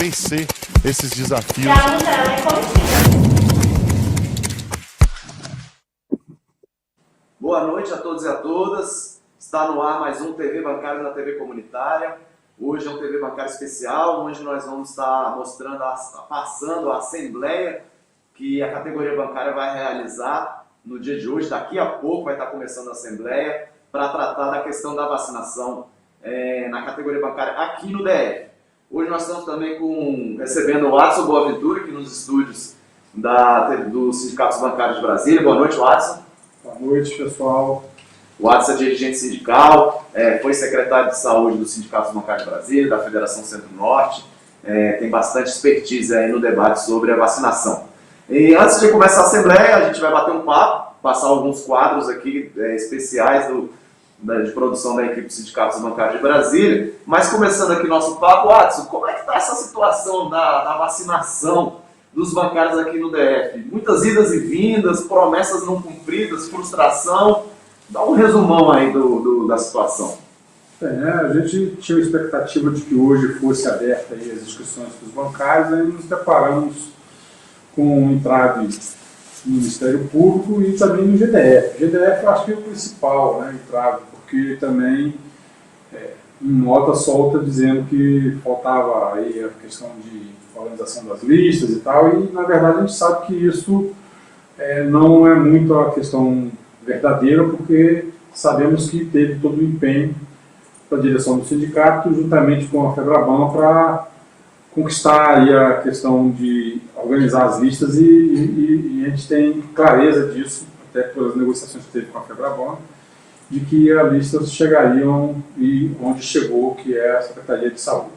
vencer esses desafios. Boa noite a todos e a todas. Está no ar mais um TV Bancário na TV Comunitária. Hoje é um TV Bancário especial, onde nós vamos estar mostrando, passando a assembleia que a categoria bancária vai realizar no dia de hoje. Daqui a pouco vai estar começando a assembleia para tratar da questão da vacinação na categoria bancária aqui no DF. Hoje nós estamos também recebendo o Watson Boaventura aqui nos estúdios dos Sindicatos Bancários de Brasília. Boa noite, Watson. Boa noite, pessoal. O Watson é dirigente sindical, foi secretário de saúde dos Sindicatos Bancários de Brasília, da Federação Centro-Norte, tem bastante expertise aí no debate sobre a vacinação. E antes de começar a assembleia, a gente vai bater um papo, passar alguns quadros aqui especiais de produção da equipe dos Sindicatos Bancários de Brasília. Mas começando aqui nosso papo, Watson, como é que está essa situação da vacinação dos bancários aqui no DF? Muitas idas e vindas, promessas não cumpridas, frustração. Dá um resumão aí da situação. A gente tinha a expectativa de que hoje fosse aberta aí as inscrições para os bancários, aí nos deparamos com um entrave no Ministério Público e também no GDF. O GDF eu acho que é o principal entrave, porque também em nota solta dizendo que faltava aí a questão de organização das listas e tal, e na verdade a gente sabe que isso não é muito a questão verdadeira, porque sabemos que teve todo o empenho da direção do sindicato, juntamente com a FEBRABAN, para conquistar aí a questão de organizar as listas, e a gente tem clareza disso, até pelas negociações que teve com a FEBRABAN, de que as listas chegariam e onde chegou, que é a Secretaria de Saúde.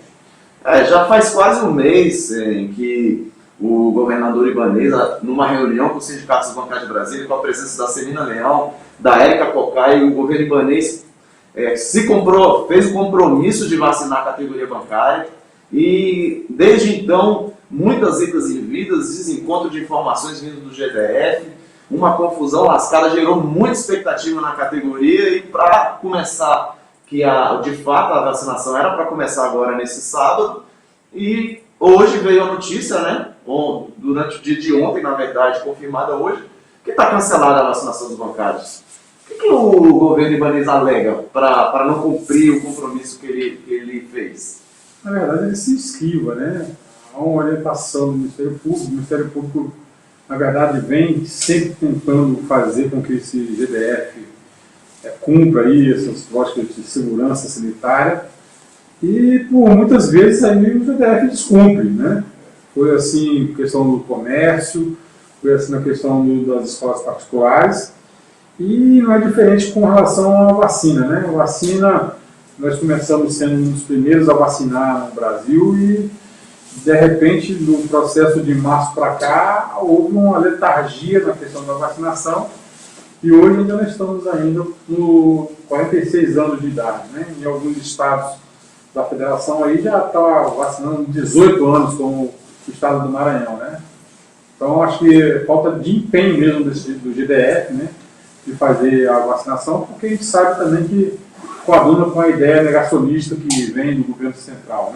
Já faz quase um mês em que o governador Ibanez, numa reunião com os Sindicatos Bancários de Brasília, com a presença da Celina Leão, da Érica Cocai, o governo Ibanez fez o compromisso de vacinar a categoria bancária, e desde então, muitas idas e vindas, desencontro de informações vindo do GDF, uma confusão lascada, gerou muita expectativa na categoria, e para começar, de fato a vacinação era para começar agora nesse sábado, e hoje veio a notícia, durante o dia de ontem, na verdade, confirmada hoje, que está cancelada a vacinação dos bancários. O que o governo Ibanez alega para não cumprir o compromisso que ele fez? Na verdade, ele se esquiva, Há uma orientação do Ministério Público. O Ministério Público, na verdade, vem sempre tentando fazer com que esse GDF cumpra aí essas lógicas de segurança sanitária, e por muitas vezes aí o GDF descumpre, Foi assim na questão do comércio, foi assim na questão das escolas particulares, e não é diferente com relação à vacina, A vacina, nós começamos sendo um dos primeiros a vacinar no Brasil, e de repente, no processo de março para cá, houve uma letargia na questão da vacinação, e hoje ainda nós estamos ainda no 46 anos de idade, Em alguns estados da federação aí já está vacinando 18 anos, como o estado do Maranhão, Então acho que falta de empenho mesmo do GDF, de fazer a vacinação, porque a gente sabe também que coaduna com a ideia negacionista que vem do governo central,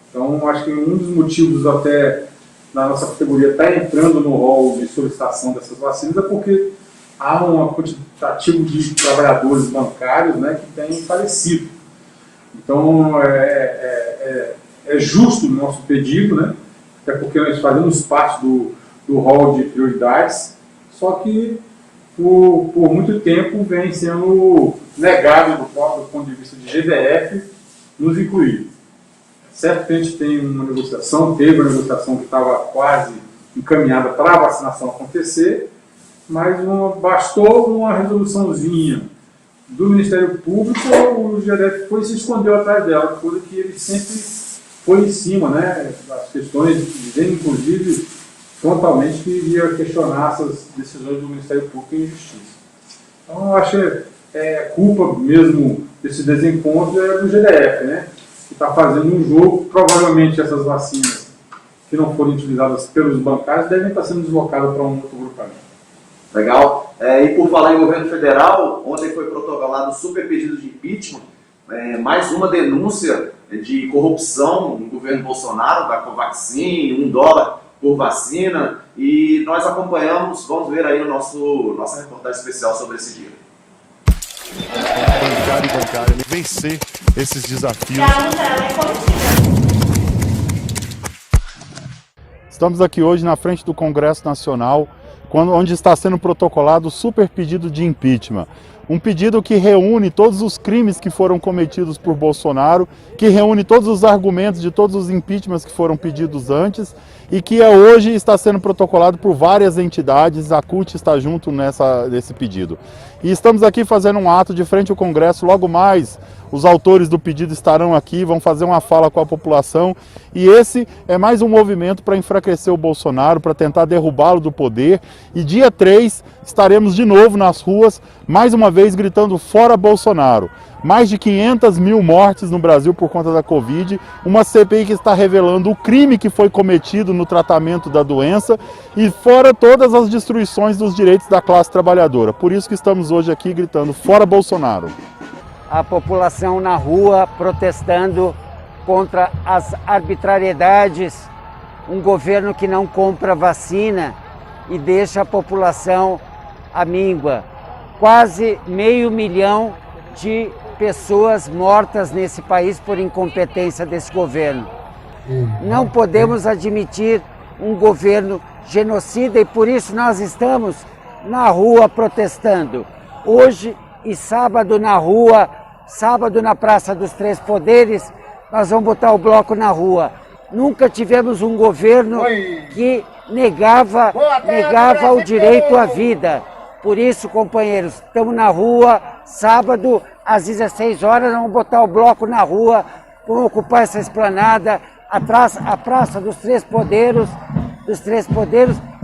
Então acho que um dos motivos até da nossa categoria estar entrando no rol de solicitação dessas vacinas é porque há um quantitativo de trabalhadores bancários, que têm falecido. Então, é justo o nosso pedido, até porque nós fazemos parte do rol de prioridades, só que por muito tempo vem sendo negado do ponto de vista de GDF nos incluir. Certo que a gente tem uma negociação, teve uma negociação que estava quase encaminhada para a vacinação acontecer, mas bastou uma resoluçãozinha do Ministério Público, o GDF foi e se escondeu atrás dela, coisa que ele sempre foi em cima, das questões, dizendo inclusive frontalmente que iria questionar essas decisões do Ministério Público em Justiça. Então eu acho que culpa mesmo desse desencontro do GDF, que está fazendo um jogo. Provavelmente essas vacinas que não forem utilizadas pelos bancários devem estar sendo deslocadas para um outro grupamento. Legal. E por falar em governo federal, ontem foi protocolado um super pedido de impeachment, mais uma denúncia de corrupção no governo Bolsonaro, da Covaxin, $1 por vacina, e nós acompanhamos, vamos ver aí nossa reportagem especial sobre esse dia. Bancário e bancária, vencer esses desafios. Estamos aqui hoje na frente do Congresso Nacional, onde está sendo protocolado o super pedido de impeachment. Um pedido que reúne todos os crimes que foram cometidos por Bolsonaro, que reúne todos os argumentos de todos os impeachments que foram pedidos antes e que hoje está sendo protocolado por várias entidades. A CUT está junto nesse pedido. E estamos aqui fazendo um ato de frente ao Congresso. Logo mais, os autores do pedido estarão aqui, vão fazer uma fala com a população. E esse é mais um movimento para enfraquecer o Bolsonaro, para tentar derrubá-lo do poder. E dia 3 estaremos de novo nas ruas, mais uma vez gritando fora Bolsonaro. Mais de 500 mil mortes no Brasil por conta da Covid, uma CPI que está revelando o crime que foi cometido no tratamento da doença e fora todas as destruições dos direitos da classe trabalhadora. Por isso que estamos hoje aqui gritando fora Bolsonaro. A população na rua protestando contra as arbitrariedades, um governo que não compra vacina e deixa a população à míngua. Quase 500 mil de pessoas mortas nesse país por incompetência desse governo. Não podemos admitir um governo genocida e por isso nós estamos na rua protestando. Hoje e sábado na rua, sábado na Praça dos Três Poderes, nós vamos botar o bloco na rua. Nunca tivemos um governo que negava o direito à vida. Por isso, companheiros, estamos na rua, sábado, às 16 horas, vamos botar o bloco na rua, vamos ocupar essa esplanada, a Praça dos Três Poderes,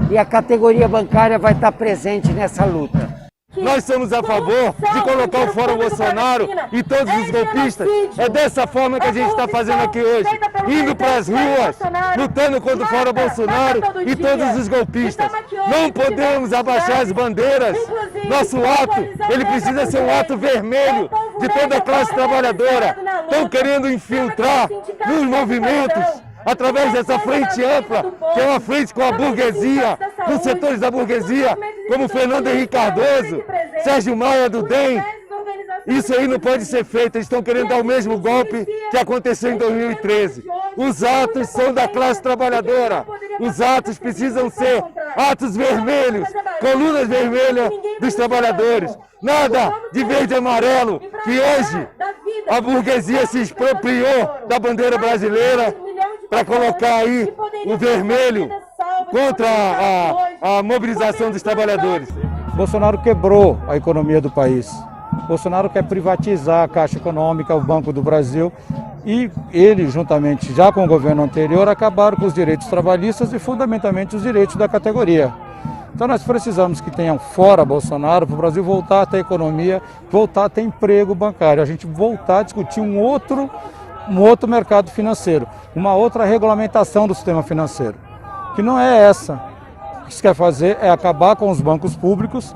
e a categoria bancária vai estar presente nessa luta. Nós somos a favor de colocar o fora Bolsonaro e todos os golpistas. É dessa forma que a gente está fazendo aqui hoje, indo para as ruas, lutando contra o fora Bolsonaro e todos os golpistas. Não podemos abaixar as bandeiras. Nosso ato, ele precisa ser um ato vermelho de toda a classe trabalhadora. Estão querendo infiltrar nos movimentos, através dessa frente ampla, que é uma frente com a burguesia, com setores da burguesia, como Fernando Henrique Cardoso, Sérgio Maia do DEM. Isso aí não pode ser feito, eles estão querendo dar o mesmo golpe que aconteceu em 2013. Os atos são da classe trabalhadora, os atos precisam ser atos vermelhos, colunas vermelhas dos trabalhadores. Nada de verde e amarelo, que hoje a burguesia se expropriou da bandeira brasileira para colocar aí o vermelho contra a mobilização dos trabalhadores. Bolsonaro quebrou a economia do país. Bolsonaro quer privatizar a Caixa Econômica, o Banco do Brasil, e ele, juntamente já com o governo anterior, acabaram com os direitos trabalhistas e fundamentalmente os direitos da categoria. Então nós precisamos que tenham fora Bolsonaro para o Brasil voltar a ter economia, voltar a ter emprego bancário, a gente voltar a discutir um outro mercado financeiro, uma outra regulamentação do sistema financeiro, que não é essa. O que se quer fazer é acabar com os bancos públicos,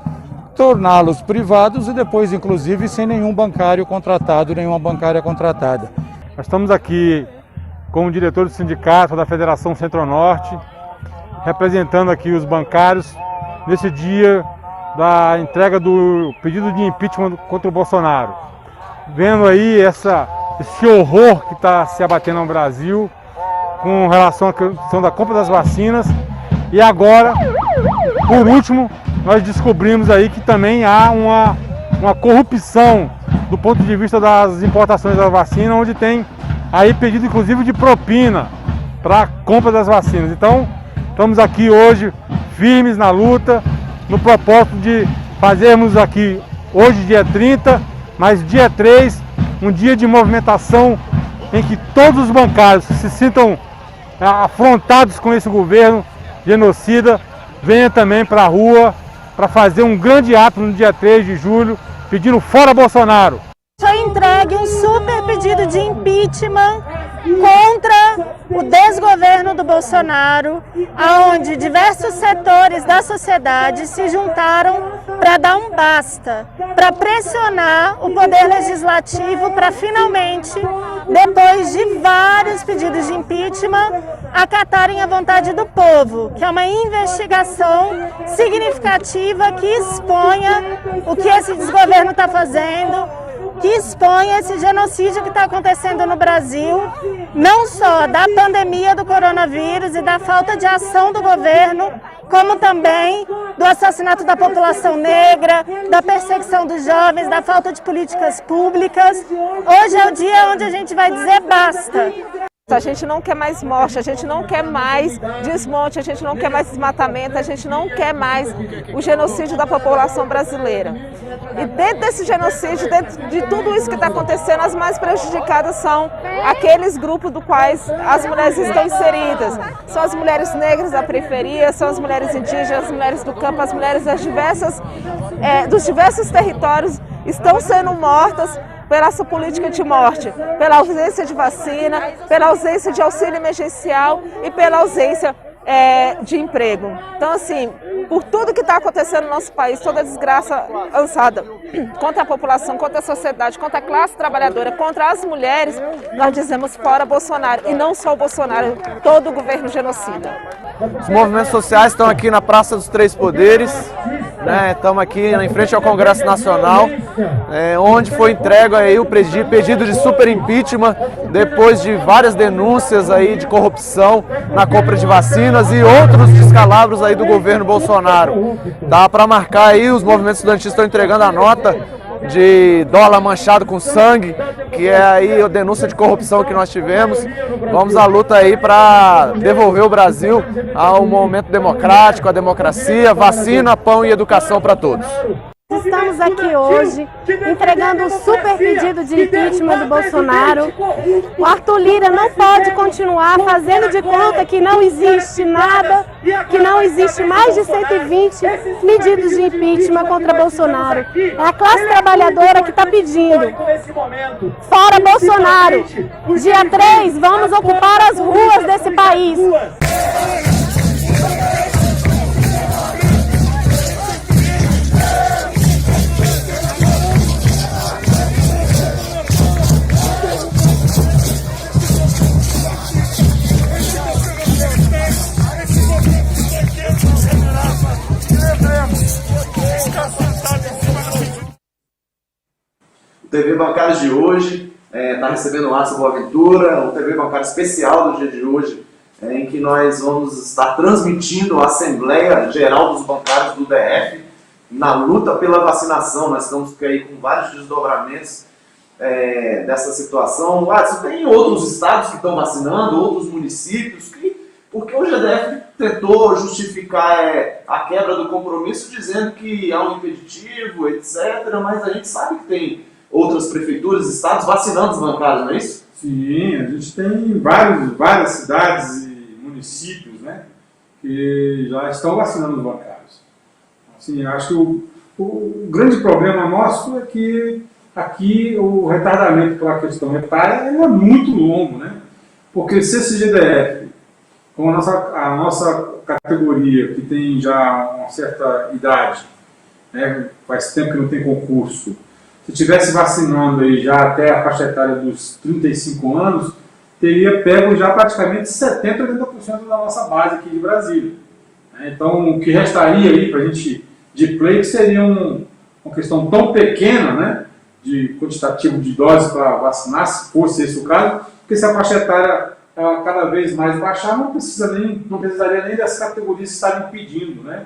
torná-los privados e depois, inclusive, sem nenhum bancário contratado, nenhuma bancária contratada. Nós estamos aqui com o diretor do sindicato da Federação Centro-Norte, representando aqui os bancários nesse dia da entrega do pedido de impeachment contra o Bolsonaro. Vendo aí esse horror que está se abatendo no Brasil com relação à questão da compra das vacinas. E agora, por último, nós descobrimos aí que também há uma corrupção do ponto de vista das importações da vacina, onde tem aí pedido inclusive de propina para a compra das vacinas. Então, estamos aqui hoje firmes na luta, no propósito de fazermos aqui, hoje dia 30, mas dia 3, um dia de movimentação em que todos os bancários se sintam afrontados com esse governo genocida, venha também para a rua para fazer um grande ato no dia 3 de julho, pedindo fora Bolsonaro. Foi entregue um super pedido de impeachment contra o desgoverno do Bolsonaro, onde diversos setores da sociedade se juntaram para dar um basta, para pressionar o Poder Legislativo para finalmente, depois de vários pedidos de impeachment, acatarem a vontade do povo, que é uma investigação significativa que exponha o que esse desgoverno está fazendo, que exponha esse genocídio que está acontecendo no Brasil, não só da pandemia do coronavírus e da falta de ação do governo, como também do assassinato da população negra, da perseguição dos jovens, da falta de políticas públicas. Hoje é o dia onde a gente vai dizer basta. A gente não quer mais morte, a gente não quer mais desmonte, a gente não quer mais desmatamento, a gente não quer mais o genocídio da população brasileira. E dentro desse genocídio, dentro de tudo isso que está acontecendo, as mais prejudicadas são aqueles grupos dos quais as mulheres estão inseridas. São as mulheres negras da periferia, são as mulheres indígenas, as mulheres do campo, as mulheres dos diversos territórios estão sendo mortas pela essa política de morte, pela ausência de vacina, pela ausência de auxílio emergencial e pela ausência de emprego. Então, assim, por tudo que está acontecendo no nosso país, toda a desgraça lançada contra a população, contra a sociedade, contra a classe trabalhadora, contra as mulheres, nós dizemos fora Bolsonaro. E não só o Bolsonaro, todo o governo genocida. Os movimentos sociais estão aqui na Praça dos Três Poderes, né? Estamos aqui em frente ao Congresso Nacional, onde foi entregue aí o pedido de super impeachment, depois de várias denúncias aí de corrupção na compra de vacinas e outros descalabros aí do governo Bolsonaro. Dá para marcar aí, os movimentos estudantis estão entregando a nota de dólar manchado com sangue, que é aí a denúncia de corrupção que nós tivemos. Vamos à luta aí para devolver o Brasil ao momento democrático, à democracia, vacina, pão e educação para todos. Estamos aqui hoje entregando um super pedido de impeachment do Bolsonaro. O Arthur Lira não pode continuar fazendo de conta que não existe nada, que não existe mais de 120 pedidos de impeachment contra Bolsonaro. É a classe trabalhadora que está pedindo. Fora Bolsonaro! Dia 3, vamos ocupar as ruas desse país. O TV Bancários de hoje está recebendo o Árcio Boaventura, um TV Bancário especial do dia de hoje, em que nós vamos estar transmitindo a Assembleia Geral dos Bancários do DF na luta pela vacinação. Nós estamos aí com vários desdobramentos dessa situação. Árcio, tem outros estados que estão vacinando, outros municípios, porque o GDF tentou justificar a quebra do compromisso dizendo que há um impeditivo, etc., mas a gente sabe que tem outras prefeituras, estados vacinando os bancários, não é isso? Sim, a gente tem várias cidades e municípios, né, que já estão vacinando os bancários. Assim, acho que o grande problema nosso é que aqui o retardamento pela questão etária é muito longo, né? Porque se esse GDF, com a nossa categoria, que tem já uma certa idade, né, faz tempo que não tem concurso, se estivesse vacinando aí já até a faixa etária dos 35 anos, teria pego já praticamente 70% a 80% da nossa base aqui de Brasília. Então, o que restaria aí para a gente de pleito seria uma questão tão pequena, né, de quantitativo de doses para vacinar, se fosse esse o caso, porque se a faixa etária ela cada vez mais baixar, não precisaria nem dessas categorias estarem pedindo, né?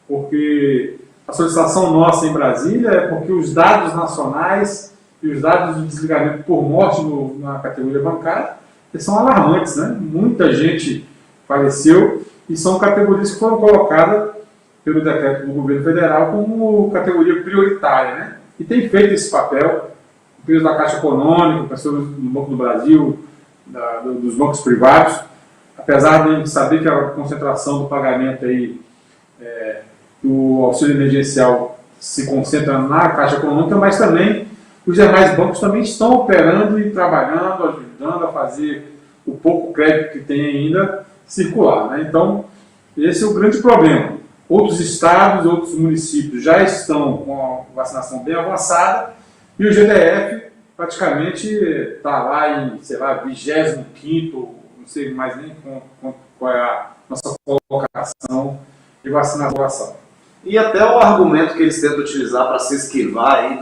Porque a solicitação nossa em Brasília é porque os dados nacionais e os dados de desligamento por morte na categoria bancária são alarmantes, né? Muita gente faleceu e são categorias que foram colocadas pelo decreto do governo federal como categoria prioritária, né? E tem feito esse papel, o peso da Caixa Econômica, pessoas do Banco do Brasil, dos bancos privados, apesar de a gente saber que a concentração do pagamento aí, do auxílio emergencial se concentra na Caixa Econômica, mas também os demais bancos também estão operando e trabalhando, ajudando a fazer o pouco crédito que tem ainda circular, né? Então, esse é o grande problema. outros estados, outros municípios já estão com a vacinação bem avançada e o GDF praticamente está lá em, sei lá, 25º, não sei mais nem qual é a nossa colocação de vacinação. E até o argumento que eles tentam utilizar para se esquivar aí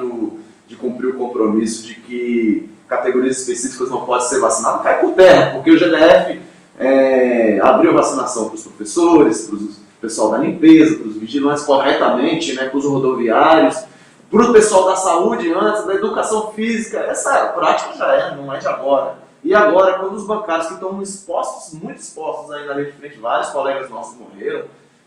de cumprir o compromisso de que categorias específicas não podem ser vacinadas, cai por terra, porque o GDF abriu a vacinação para os professores, para o pessoal da limpeza, para os vigilantes corretamente, né, para os rodoviários, para o pessoal da saúde antes, da educação física. Essa prática já não é de agora. E agora, quando os bancários que estão expostos, muito expostos aí na linha de frente, vários colegas nossos morreram,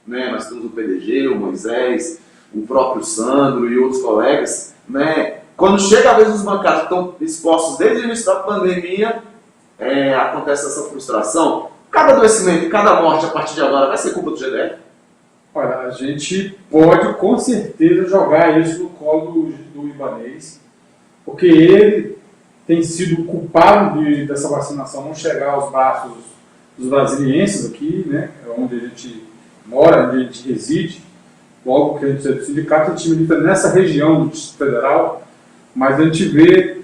né, nós temos o PDG, o Moisés, o próprio Sandro e outros colegas, né, quando chega a vez dos bancários que estão expostos desde o início da pandemia, acontece essa frustração. Cada adoecimento, cada morte a partir de agora vai ser culpa do GDF? Olha, a gente pode com certeza jogar isso no colo do Ibanez, porque ele tem sido culpado dessa vacinação não chegar aos braços dos brasilienses aqui, né, onde a gente mora, onde a gente reside. Logo que a gente é do sindicato, a gente milita nessa região do Distrito Federal, mas a gente vê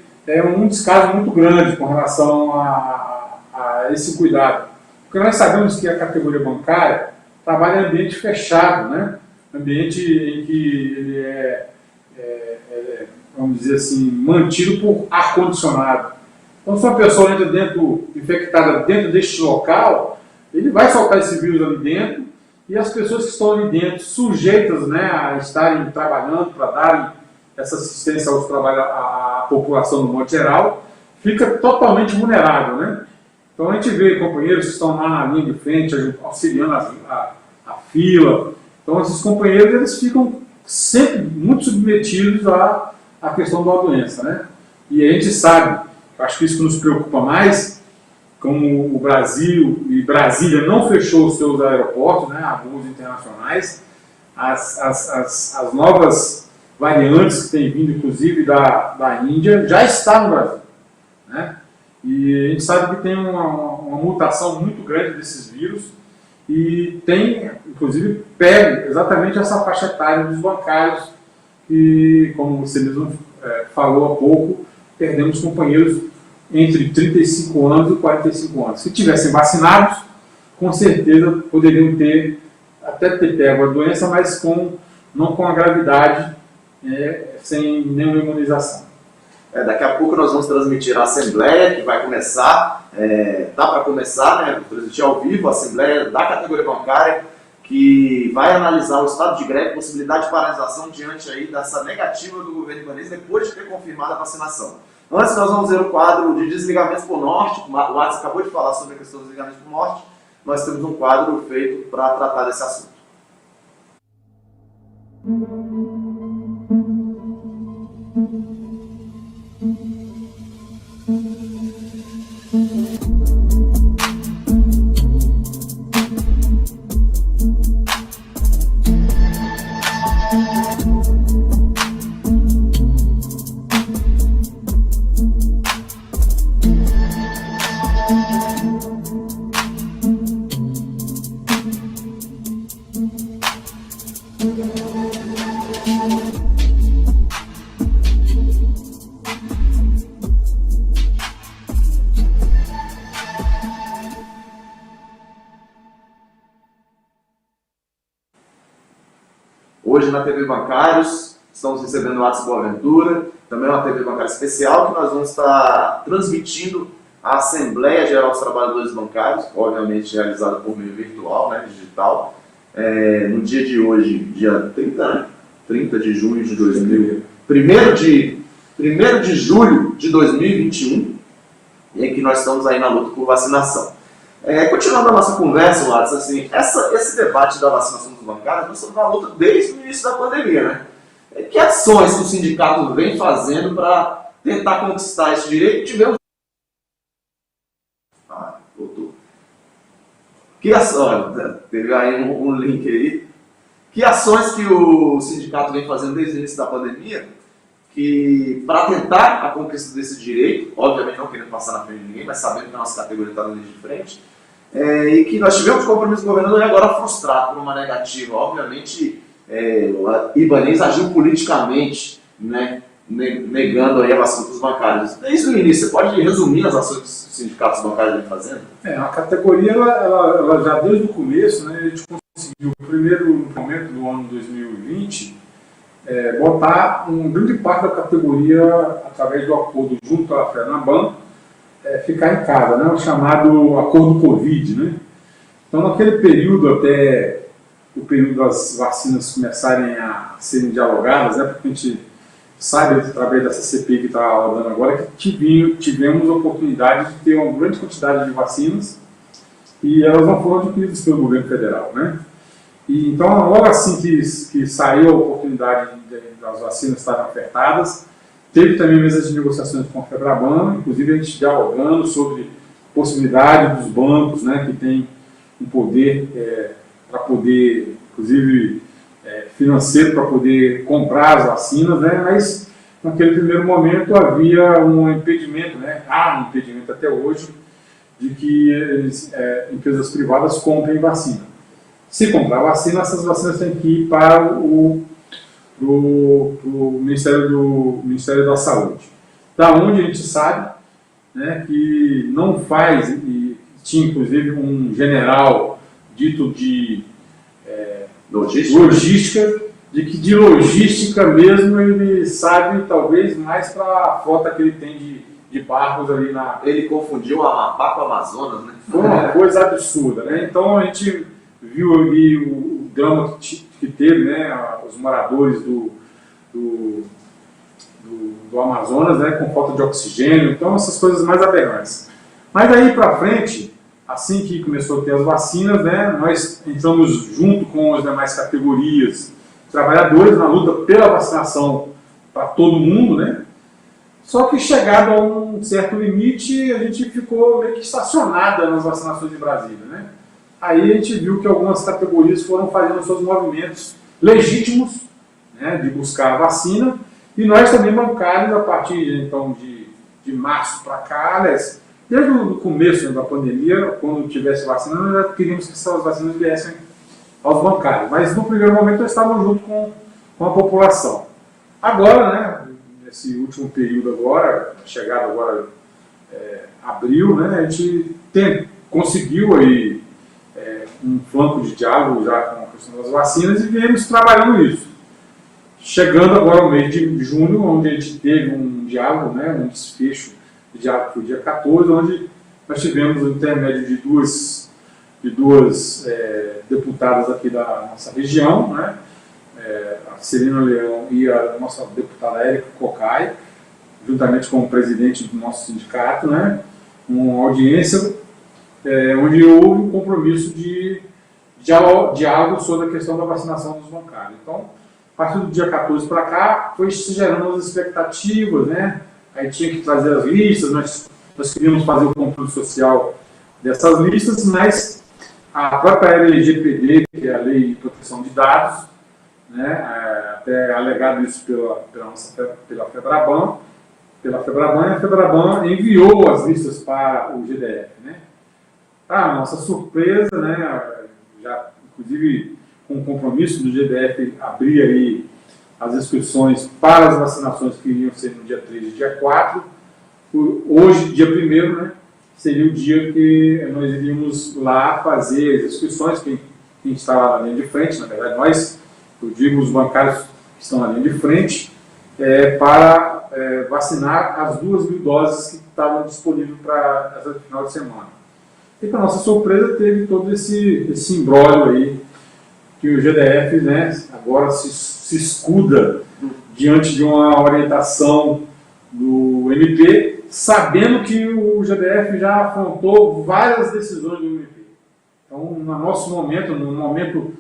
um descaso muito grande com relação a esse cuidado. Porque nós sabemos que a categoria bancária trabalha em ambiente fechado, né? Ambiente em que ele vamos dizer assim, mantido por ar-condicionado. Então, se uma pessoa entra infectada dentro deste local, ele vai soltar esse vírus ali dentro, e as pessoas que estão ali dentro, sujeitas, né, a estarem trabalhando para darem essa assistência à população no modo geral, fica totalmente vulnerável, né? Então a gente vê companheiros que estão lá na linha de frente, auxiliando a fila. Então esses companheiros, eles ficam sempre muito submetidos à questão da doença, né? E a gente sabe, acho que isso que nos preocupa mais, como o Brasil e Brasília não fechou os seus aeroportos, né, voos internacionais, as novas variantes que têm vindo, inclusive da Índia, já está no Brasil, né? E a gente sabe que tem uma mutação muito grande desses vírus e tem, inclusive, pega exatamente essa faixa etária dos bancários que, como você mesmo falou há pouco, perdemos companheiros entre 35 anos e 45 anos. Se tivessem vacinados, com certeza poderiam até ter pego a doença, mas não com a gravidade, sem nenhuma imunização. Daqui a pouco nós vamos transmitir a Assembleia, que vai começar, tá para começar, né, transmitir ao vivo a Assembleia da categoria bancária, que vai analisar o estado de greve, possibilidade de paralisação diante aí dessa negativa do governo ibanez depois de ter confirmado a vacinação. Antes nós vamos ver o quadro de desligamentos por norte, o Watson acabou de falar sobre a questão dos desligamentos por norte, nós temos um quadro feito para tratar desse assunto. Hoje na TV Bancários, estamos recebendo o Watson Boaventura, também uma TV Bancária especial que nós vamos estar transmitindo a Assembleia Geral dos Trabalhadores Bancários, obviamente realizada por meio virtual, né, digital, no dia de hoje, dia 30 de junho de 2000, 1º de julho de 2021, em que nós estamos aí na luta por vacinação. Continuando a nossa conversa, Watson, assim, esse debate da vacinação dos bancários, nós estamos na luta desde o início da pandemia, né? Que ações que o sindicato vem fazendo para tentar conquistar esse direito? Tivemos... voltou. Que ações... teve aí um link aí. Que ações que o sindicato vem fazendo desde o início da pandemia que, para tentar a conquista desse direito, obviamente não querendo passar na frente de ninguém, mas sabendo que a nossa categoria está na linha de frente, e que nós tivemos compromisso com o governador e agora frustrado por uma negativa. Obviamente, o Ibanez agiu politicamente, né, negando aí a vacina dos bancários. Desde o início, você pode resumir as ações que os sindicatos bancários vêm fazendo? A categoria, ela já desde o começo, né, a gente conseguiu, no primeiro momento do ano 2020, botar um grande parte da categoria, através do acordo junto à FENABAN, ficar em casa, né, o chamado acordo Covid, né? Então, naquele período, até o período das vacinas começarem a serem dialogadas, né, porque a gente sabe, através dessa CPI que está rodando agora, que tivemos a oportunidade de ter uma grande quantidade de vacinas e elas não foram adquiridas pelo governo federal, né? E, então, logo assim que saiu a oportunidade das vacinas estarem ofertadas, teve também mesas de negociações com a FEBRABAN, inclusive a gente dialogando sobre possibilidade dos bancos, né, que tem um poder para poder, inclusive, financeiro para poder comprar as vacinas, né, mas naquele primeiro momento havia um impedimento, né, há um impedimento até hoje, de que empresas privadas comprem vacina. Se comprar vacina, essas vacinas têm que ir para o Ministério da Saúde. Da onde a gente sabe, né, que não faz, e tinha inclusive um general dito de logística, de logística mesmo ele sabe talvez mais para a frota que ele tem de barcos ali na... Ele confundiu o Amapá com o Amazonas, né? Foi uma coisa absurda, né? Então a gente viu ali o drama que teve, né, os moradores do Amazonas, né, com falta de oxigênio, então essas coisas mais aberrantes. Mas daí para frente, assim que começou a ter as vacinas, né, nós entramos junto com as demais categorias, trabalhadores na luta pela vacinação para todo mundo, né? Só que chegado a um certo limite, a gente ficou meio que estacionada nas vacinações de Brasília, né? Aí a gente viu que algumas categorias foram fazendo seus movimentos legítimos, né, de buscar a vacina, e nós também bancários, a partir então de março para cá, aliás, desde o começo, né, da pandemia, quando tivesse vacina, nós já queríamos que essas vacinas viessem aos bancários, mas no primeiro momento nós estávamos junto com a população. Agora, né, nesse último período agora, chegado agora abril, né, a gente conseguiu aí um flanco de diálogo já com a questão das vacinas e viemos trabalhando isso. Chegando agora ao mês de junho, onde a gente teve um diálogo, né, um desfecho de diálogo que foi dia 14, onde nós tivemos o intermédio de duas deputadas aqui da nossa região, né, a Celina Leão e a nossa deputada Érica Cocai, juntamente com o presidente do nosso sindicato, né, uma audiência onde houve um compromisso de diálogo sobre a questão da vacinação dos bancários. Então, a partir do dia 14 para cá, foi se gerando as expectativas, né? Aí tinha que trazer as listas, nós queríamos fazer o controle social dessas listas, mas a própria LGPD, que é a Lei de Proteção de Dados, né, até alegado isso pela FEBRABAN, e a FEBRABAN enviou as listas para o GDF, né? A nossa surpresa, né, já inclusive com o compromisso do GDF abrir aí as inscrições para as vacinações que iriam ser no dia 3 e dia 4, hoje, dia 1º, né, seria o dia que nós iríamos lá fazer as inscrições, quem está lá na linha de frente, na verdade nós, eu digo os bancários que estão na linha de frente, para vacinar as 2.000 doses que estavam disponíveis para essa final de semana. E, para nossa surpresa, teve todo esse imbróglio aí, que o GDF, né, agora se escuda diante de uma orientação do MP, sabendo que o GDF já afrontou várias decisões do MP. Então, no nosso momento, no momento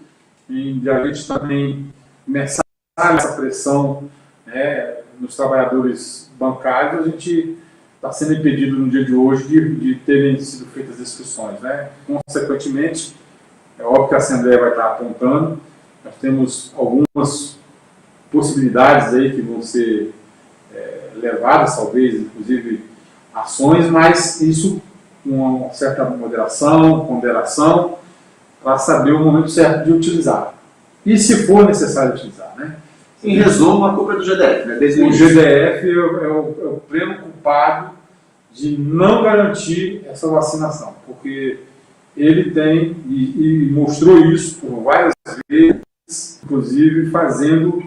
em que a gente também começar essa pressão, né, nos trabalhadores bancários, a gente está sendo impedido no dia de hoje de terem sido feitas as inscrições, né? Consequentemente, é óbvio que a Assembleia vai estar apontando, nós temos algumas possibilidades aí que vão ser levadas, talvez, inclusive, ações, mas isso uma certa moderação, ponderação, para saber o momento certo de utilizar. E se for necessário utilizar, né? Em resumo, a culpa é do GDF, né? Desde o GDF é o pleno culpado de não garantir essa vacinação, porque ele tem, e mostrou isso por várias vezes, inclusive fazendo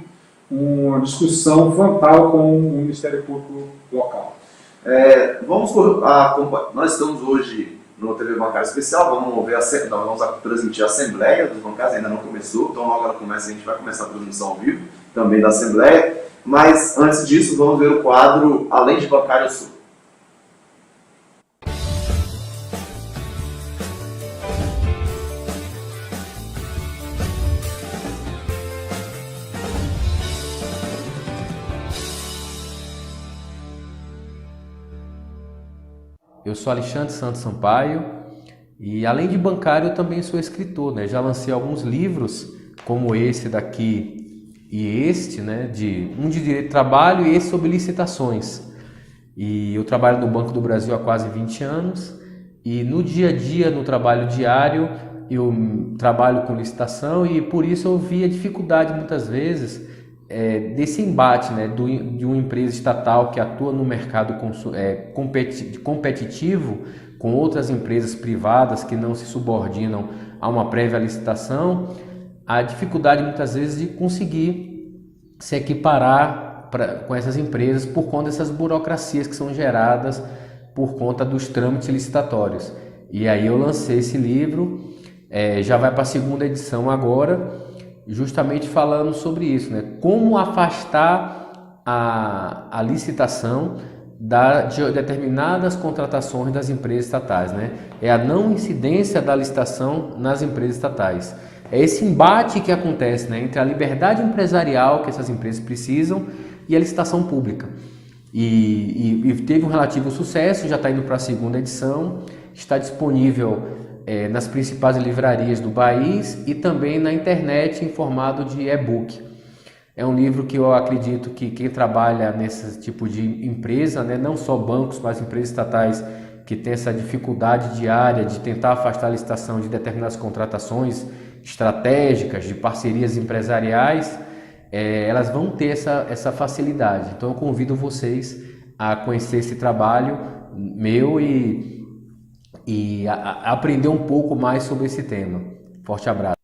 uma discussão frontal com o Ministério Público local. Nós estamos hoje no TV Bancária Especial, vamos transmitir a Assembleia dos Bancários, ainda não começou, então logo ela começa, a gente vai começar a transmissão ao vivo também da Assembleia, mas antes disso vamos ver o quadro Além de Bancário Sul. Eu sou Alexandre Santos Sampaio e, além de bancário, eu também sou escritor, né? Já lancei alguns livros, como esse daqui e este, né? Um de direito do trabalho e esse sobre licitações. E eu trabalho no Banco do Brasil há quase 20 anos e no dia a dia, no trabalho diário, eu trabalho com licitação e por isso eu vi a dificuldade muitas vezes desse embate, né, de uma empresa estatal que atua no mercado competitivo com outras empresas privadas que não se subordinam a uma prévia licitação, a dificuldade muitas vezes de conseguir se equiparar com essas empresas por conta dessas burocracias que são geradas por conta dos trâmites licitatórios. E aí eu lancei esse livro, já vai para a segunda edição agora, justamente falando sobre isso, né? Como afastar a licitação de determinadas contratações das empresas estatais, né? É a não incidência da licitação nas empresas estatais. É esse embate que acontece, né, entre a liberdade empresarial que essas empresas precisam e a licitação pública. E teve um relativo sucesso, já está indo para a segunda edição, está disponível nas principais livrarias do país e também na internet em formato de e-book. É um livro que eu acredito que quem trabalha nesse tipo de empresa, né, não só bancos, mas empresas estatais que têm essa dificuldade diária de tentar afastar a licitação de determinadas contratações estratégicas, de parcerias empresariais, elas vão ter essa facilidade. Então eu convido vocês a conhecer esse trabalho meu e aprender um pouco mais sobre esse tema. Forte abraço.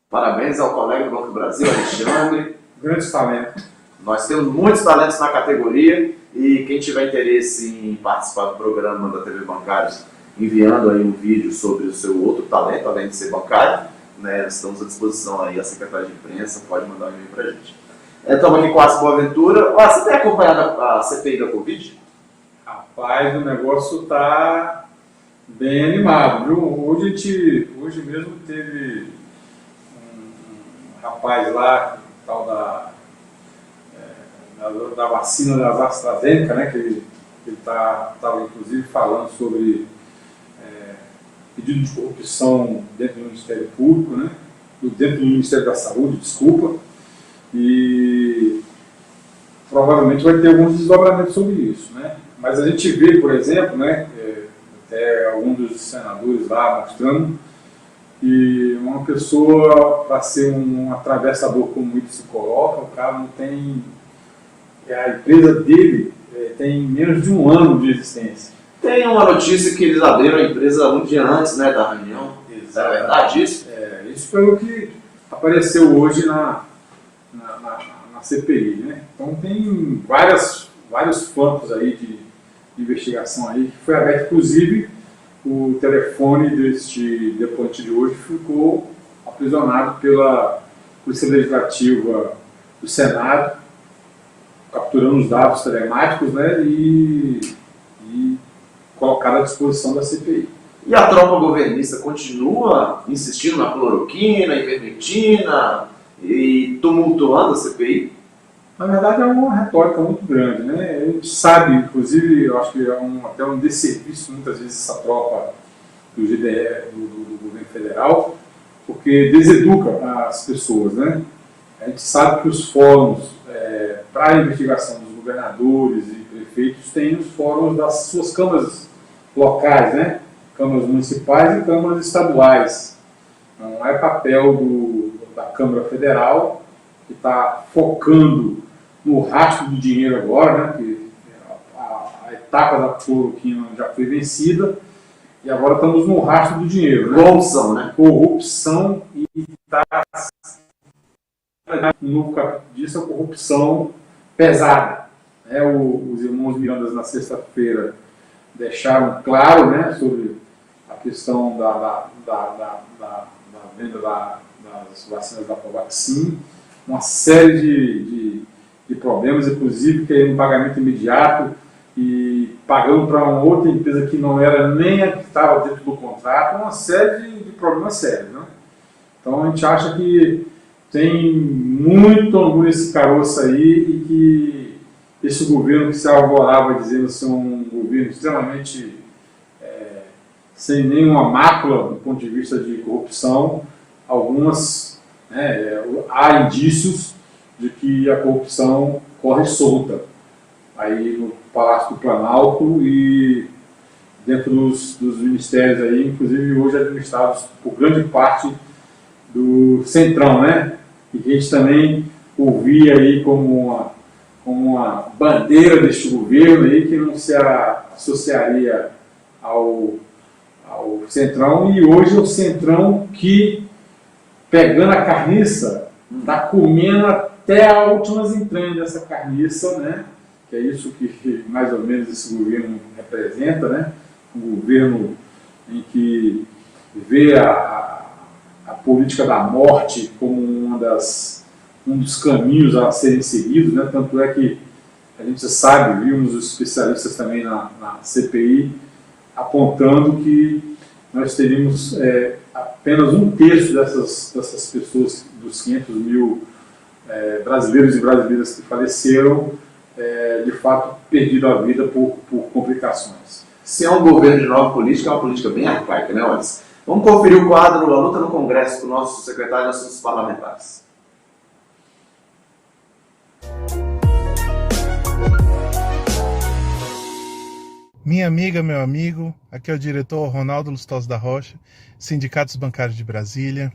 Parabéns ao colega do Banco do Brasil, Alexandre. Grandes talentos. Nós temos muitos talentos na categoria e quem tiver interesse em participar do programa da TV Bancários, enviando aí um vídeo sobre o seu outro talento, além de ser bancário, né, estamos à disposição aí, a secretária de imprensa pode mandar um e-mail pra gente. Estamos aqui com a Boaventura. Você tem acompanhado a CPI da Covid? Rapaz, o negócio está bem animado, viu? Hoje mesmo teve um rapaz lá, tal da vacina da AstraZeneca, né? Que ele estava inclusive falando sobre pedido de corrupção dentro do Ministério Público, né? Dentro do Ministério da Saúde, desculpa, e provavelmente vai ter alguns desdobramentos sobre isso, né? Mas a gente vê, por exemplo, né, até alguns dos senadores lá mostrando que uma pessoa, para ser um atravessador como ele se coloca, o cara não tem... A empresa dele tem menos de um ano de existência. Tem uma notícia que eles abriram a empresa um dia antes, né, da reunião. É verdade isso? Isso foi o que apareceu hoje na CPI, né? Então tem vários campos aí de investigação aí, que foi aberto, inclusive o telefone deste depoente de hoje ficou aprisionado pela Polícia Legislativa do Senado, capturando os dados telemáticos, né, e colocado à disposição da CPI. E a tropa governista continua insistindo na cloroquina, ivermectina e tumultuando a CPI? Na verdade é uma retórica muito grande, né? A gente sabe, inclusive, eu acho que é até um desserviço muitas vezes essa tropa do GDE, do governo federal, porque deseduca as pessoas, né? A gente sabe que os fóruns para a investigação dos governadores e prefeitos têm os fóruns das suas câmaras locais, né? Câmaras municipais e câmaras estaduais. Não é papel da Câmara Federal, que está focando no rastro do dinheiro agora, né? Que a etapa da cloroquina já foi vencida, e agora estamos no rastro do dinheiro. Né? Corrupção, né? Corrupção, e está um novo capítulo disso, a corrupção pesada. Os irmãos Mirandas, na sexta-feira, deixaram claro, né, sobre a questão da venda das vacinas da Covaxin, uma série de problemas, inclusive que um pagamento imediato e pagando para uma outra empresa que não era nem a que estava dentro do contrato, uma série de problemas sérios. Né? Então a gente acha que tem muito orgulho esse caroço aí e que esse governo que se alvorava dizendo ser um governo extremamente sem nenhuma mácula do ponto de vista de corrupção, há indícios de que a corrupção corre solta aí no Palácio do Planalto e dentro dos ministérios aí, inclusive hoje administrados por grande parte do Centrão, né? E que a gente também ouvia aí como uma bandeira deste governo aí que não se associaria ao Centrão, e hoje é o Centrão que, pegando a carniça, está comendo até as últimas entranhas dessa carniça, né? Que é isso que mais ou menos esse governo representa, né? Um governo em que vê a política da morte como um dos caminhos a serem seguidos, né? Tanto é que a gente sabe, vimos os especialistas também na CPI, apontando que nós teríamos apenas 1/3 dessas pessoas, dos 500 mil brasileiros e brasileiras que faleceram, de fato perdido a vida por complicações. Se é um governo de nova política, é uma política bem arcaica, né, Wallace? Vamos conferir o quadro A Luta no Congresso com o nosso secretário de Assuntos Parlamentares. Minha amiga, meu amigo, aqui é o diretor Ronaldo Lustosa da Rocha, Sindicatos Bancários de Brasília,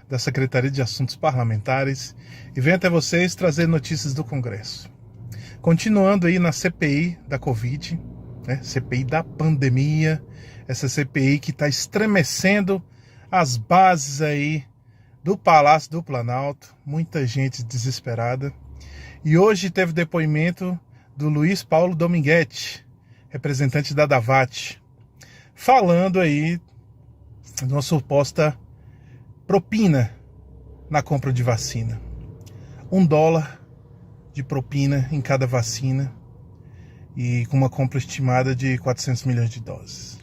da Secretaria de Assuntos Parlamentares, e venho até vocês trazer notícias do Congresso. Continuando aí na CPI da Covid, né, CPI da pandemia, essa CPI que está estremecendo as bases aí do Palácio do Planalto, muita gente desesperada. E hoje teve depoimento do Luiz Paulo Dominguete, representante da Davat, falando aí de uma suposta propina na compra de vacina. $1 de propina em cada vacina e com uma compra estimada de 400 milhões de doses.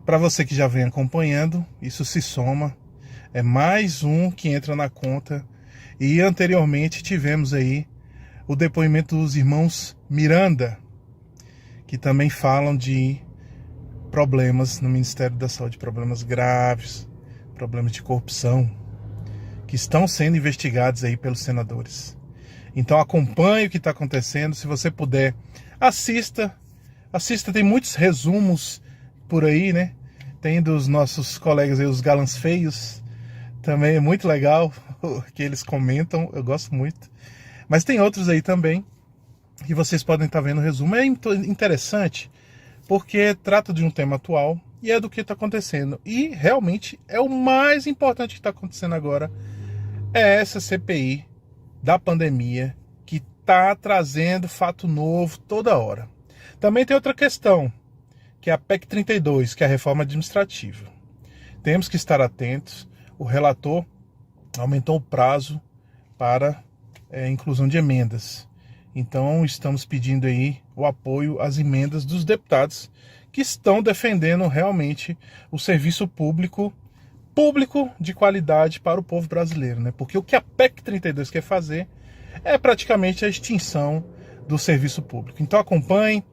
Para você que já vem acompanhando, isso se soma, é mais um que entra na conta. E anteriormente tivemos aí o depoimento dos irmãos Miranda, que também falam de problemas no Ministério da Saúde, problemas graves, problemas de corrupção, que estão sendo investigados aí pelos senadores. Então acompanhe o que está acontecendo, se você puder, assista, tem muitos resumos por aí, né? Tem dos nossos colegas aí, os galãs feios, também é muito legal o que eles comentam, eu gosto muito. Mas tem outros aí também, que vocês podem estar vendo o resumo. É interessante, porque trata de um tema atual e é do que está acontecendo. E realmente é o mais importante que está acontecendo agora, é essa CPI da pandemia, que está trazendo fato novo toda hora. Também tem outra questão, que é a PEC 32, que é a reforma administrativa. Temos que estar atentos. O relator aumentou o prazo para inclusão de emendas. Então estamos pedindo aí o apoio às emendas dos deputados que estão defendendo realmente o serviço público de qualidade para o povo brasileiro, né? Porque o que a PEC 32 quer fazer é praticamente a extinção do serviço público. Então acompanhe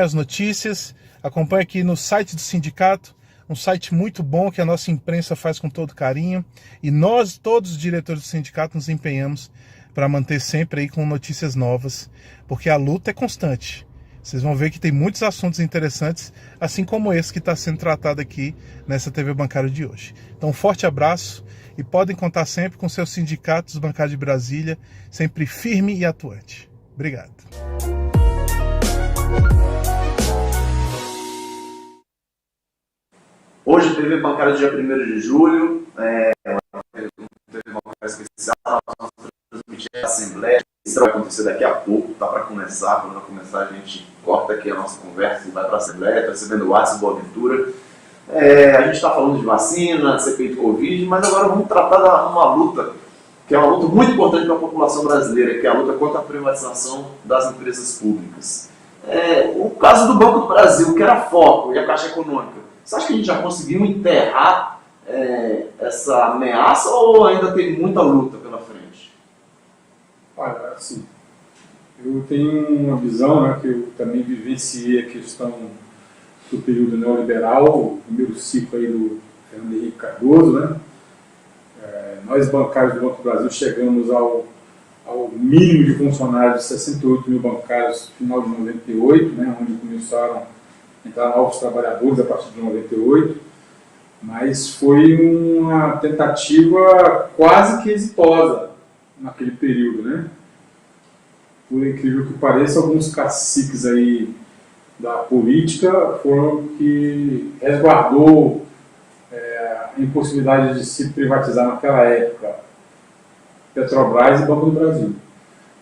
as notícias, acompanhe aqui no site do sindicato, um site muito bom que a nossa imprensa faz com todo carinho, e nós, todos os diretores do sindicato, nos empenhamos para manter sempre aí com notícias novas, porque a luta é constante. Vocês vão ver que tem muitos assuntos interessantes, assim como esse que está sendo tratado aqui nessa TV Bancária de hoje. Então, um forte abraço e podem contar sempre com seus sindicatos bancários de Brasília, sempre firme e atuante. Obrigado. Hoje, TV Bancária, dia 1º de julho, TV Bancária especial, nós vamos transmitir a Assembleia. Isso vai acontecer daqui a pouco, tá para começar. Quando vai começar, a gente corta aqui a nossa conversa e vai para a Assembleia. Está recebendo o WhatsApp, boa aventura. A gente está falando de vacina, de CPI do Covid, mas agora vamos tratar de uma luta, que é uma luta muito importante para a população brasileira, que é a luta contra a privatização das empresas públicas. O caso do Banco do Brasil, que era foco, e a Caixa Econômica, você acha que a gente já conseguiu enterrar essa ameaça ou ainda tem muita luta pela frente? Olha, assim, eu tenho uma visão, né, que eu também vivenciei a questão do período neoliberal, o primeiro ciclo aí do Fernando Henrique Cardoso, né? Nós bancários do Banco do Brasil chegamos ao mínimo de funcionários de 68 mil bancários no final de 98, né, onde começaram a entrar novos trabalhadores a partir de 98, mas foi uma tentativa quase que exitosa naquele período, né? Por incrível que pareça, alguns caciques aí da política foram que resguardou a impossibilidade de se privatizar naquela época Petrobras e Banco do Brasil.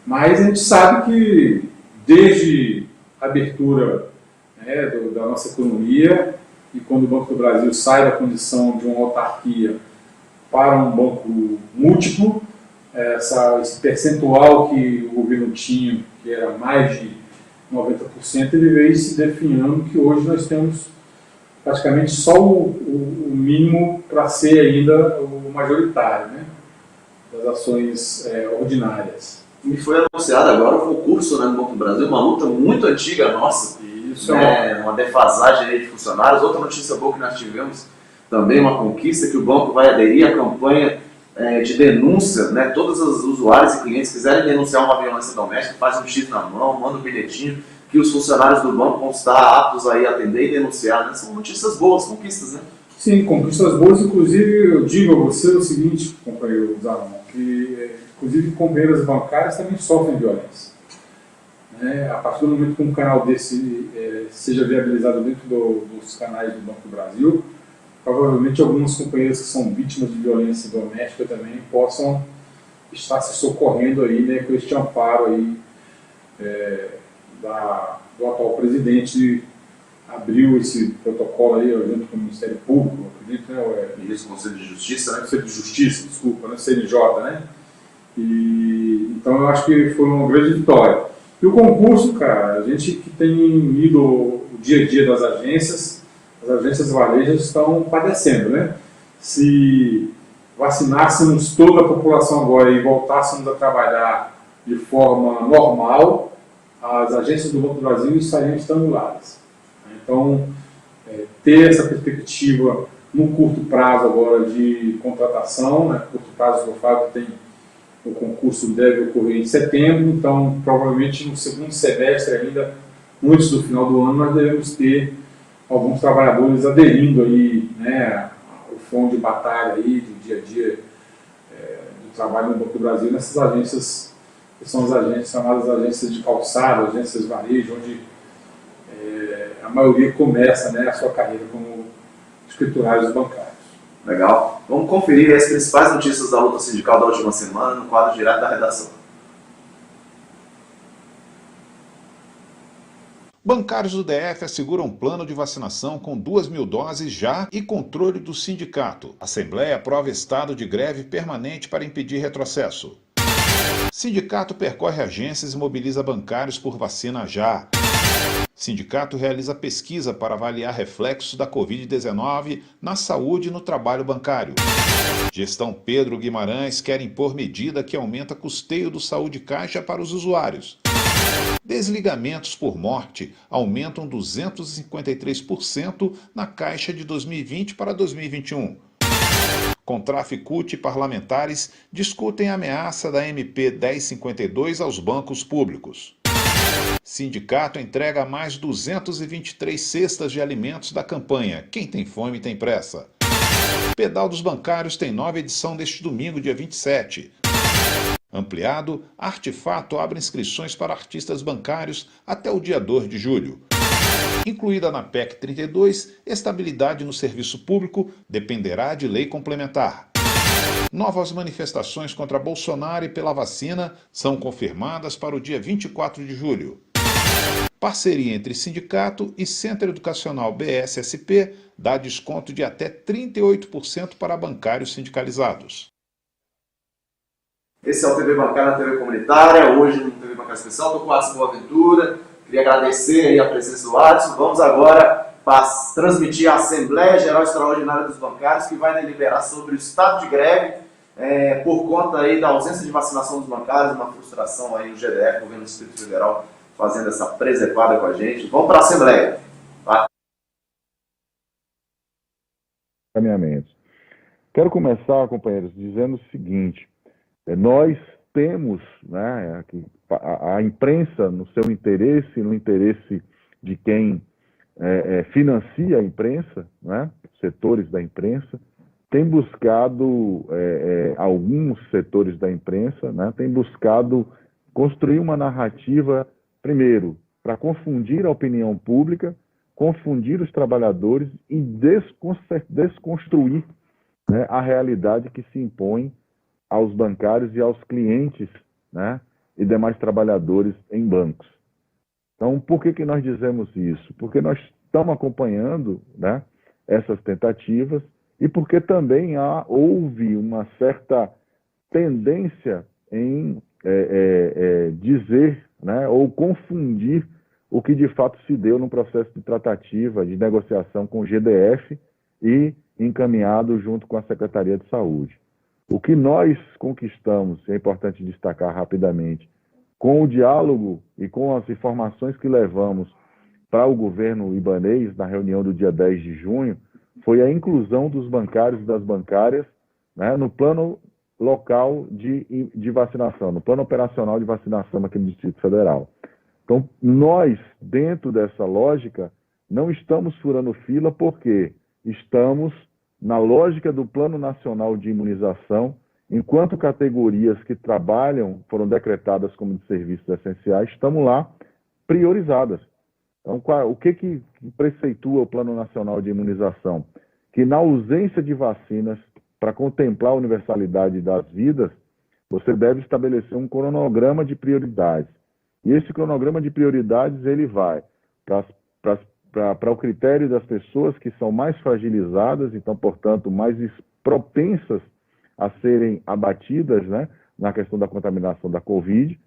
Mas a gente sabe que desde a abertura, né, da nossa economia, e quando o Banco do Brasil sai da condição de uma autarquia para um banco múltiplo, esse percentual que o governo tinha, que era mais de 90%, ele veio se definhando que hoje nós temos praticamente só o mínimo para ser ainda o majoritário, né, das ações ordinárias. E foi anunciado agora o concurso, né, no Banco do Brasil, uma luta muito antiga nossa, isso, uma defasagem aí de funcionários. Outra notícia boa que nós tivemos também, uma conquista, que o banco vai aderir à campanha de denúncia, né? Todos os usuários e clientes que quiserem denunciar uma violência doméstica, faz um X na mão, manda um bilhetinho, que os funcionários do banco vão estar aptos aí a atender e denunciar, né? São notícias boas, conquistas, né? Sim, conquistas boas. Inclusive, eu digo a você o seguinte, companheiro Zanon, que inclusive companheiras bancárias também sofrem violência. A partir do momento que um canal desse seja viabilizado dentro dos canais do Banco do Brasil, provavelmente alguns companheiros que são vítimas de violência doméstica também possam estar se socorrendo aí, né, com este amparo aí do atual presidente. Abriu esse protocolo aí junto com o Ministério Público, acredito, né? Isso, Conselho de Justiça, né? Conselho de Justiça, desculpa, né? CNJ, né? Então eu acho que foi uma grande vitória. E o concurso, cara, a gente que tem lido o dia a dia das agências, as agências varejas estão padecendo, né? Se vacinássemos toda a população agora e voltássemos a trabalhar de forma normal, as agências do Banco do Brasil estariam estranguladas. Então, ter essa perspectiva no curto prazo agora de contratação, né? Curto prazo que eu falo que o concurso deve ocorrer em setembro, então provavelmente no segundo semestre ainda, antes do final do ano, nós devemos ter alguns trabalhadores aderindo aí, né, ao front de batalha aí, do dia a dia do trabalho no Banco do Brasil, nessas agências, que são as agências chamadas agências de calçado, agências varejo, onde a maioria começa, né, a sua carreira como escriturários bancários. Legal. Vamos conferir as principais notícias da luta sindical da última semana no quadro direto da redação. Bancários do DF asseguram plano de vacinação com 2.000 doses já e controle do sindicato. Assembleia aprova estado de greve permanente para impedir retrocesso. Sindicato percorre agências e mobiliza bancários por vacina já. Sindicato realiza pesquisa para avaliar reflexos da Covid-19 na saúde e no trabalho bancário. Gestão Pedro Guimarães quer impor medida que aumenta custeio do Saúde Caixa para os usuários. Desligamentos por morte aumentam 253% na Caixa de 2020 para 2021. Contraficute e parlamentares discutem a ameaça da MP 1052 aos bancos públicos. Sindicato entrega mais 223 cestas de alimentos da campanha Quem Tem Fome Tem Pressa. Pedal dos Bancários tem nova edição deste domingo, dia 27. Ampliado, Artefato abre inscrições para artistas bancários até o dia 2 de julho. Incluída na PEC 32, estabilidade no serviço público dependerá de lei complementar. Novas manifestações contra Bolsonaro e pela vacina são confirmadas para o dia 24 de julho. Parceria entre sindicato e Centro Educacional BSSP dá desconto de até 38% para bancários sindicalizados. Esse é o TV Bancária na TV Comunitária, hoje no TV Bancária Especial, estou com o Adson Boaventura, queria agradecer aí a presença do Adson. Vamos agora transmitir a Assembleia Geral Extraordinária dos Bancários, que vai deliberar sobre o estado de greve, por conta aí da ausência de vacinação dos bancários, uma frustração aí no GDF, Governo do Distrito Federal, fazendo essa presepada com a gente. Vamos para a Assembleia. Tá? Caminhamentos. Quero começar, companheiros, dizendo o seguinte: nós temos, né, a imprensa, no seu interesse, no interesse de quem financia a imprensa, né, setores da imprensa, tem buscado, alguns setores da imprensa, né, tem buscado construir uma narrativa, primeiro, para confundir a opinião pública, confundir os trabalhadores e desconstruir, né, a realidade que se impõe aos bancários e aos clientes, né, e demais trabalhadores em bancos. Então, por que nós dizemos isso? Porque nós estamos acompanhando, né, essas tentativas e porque também houve uma certa tendência em dizer, né, ou confundir o que de fato se deu no processo de tratativa, de negociação com o GDF e encaminhado junto com a Secretaria de Saúde. O que nós conquistamos, é importante destacar rapidamente, com o diálogo e com as informações que levamos para o governo ibanês na reunião do dia 10 de junho, foi a inclusão dos bancários e das bancárias, né, no plano local de vacinação, no plano operacional de vacinação aqui no Distrito Federal. Então, nós, dentro dessa lógica, não estamos furando fila porque estamos na lógica do Plano Nacional de Imunização, enquanto categorias que trabalham, foram decretadas como de serviços essenciais, estamos lá priorizadas. Então, o que preceitua o Plano Nacional de Imunização? Que na ausência de vacinas, para contemplar a universalidade das vidas, você deve estabelecer um cronograma de prioridades. E esse cronograma de prioridades, ele vai para o critério das pessoas que são mais fragilizadas, então, portanto, mais propensas a serem abatidas, né, na questão da contaminação da Covid.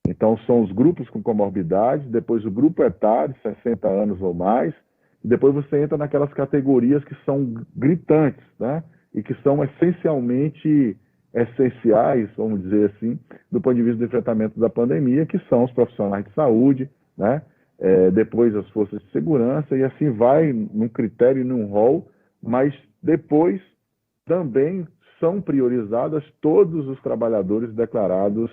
Então, são os grupos com comorbidades, depois o grupo etário, 60 anos ou mais, e depois você entra naquelas categorias que são gritantes, né, e que são essencialmente essenciais, vamos dizer assim, do ponto de vista do enfrentamento da pandemia, que são os profissionais de saúde, né, depois as forças de segurança, e assim vai num critério e num rol, mas depois também são priorizadas todos os trabalhadores declarados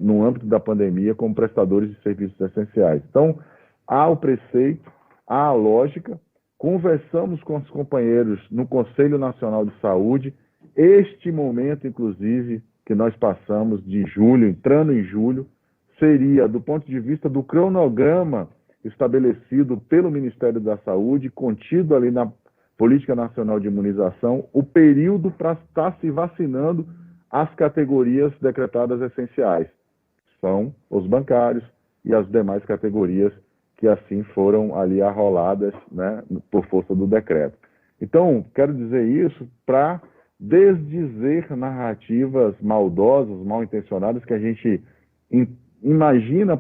no âmbito da pandemia como prestadores de serviços essenciais. Então, há o preceito, há a lógica, conversamos com os companheiros no Conselho Nacional de Saúde, este momento, inclusive, que nós passamos de julho, entrando em julho, seria, do ponto de vista do cronograma estabelecido pelo Ministério da Saúde, contido ali na Política Nacional de Imunização, o período para estar se vacinando as categorias decretadas essenciais. São os bancários e as demais categorias que assim foram ali arroladas, né, por força do decreto. Então, quero dizer isso para desdizer narrativas maldosas, mal intencionadas, que a gente imagina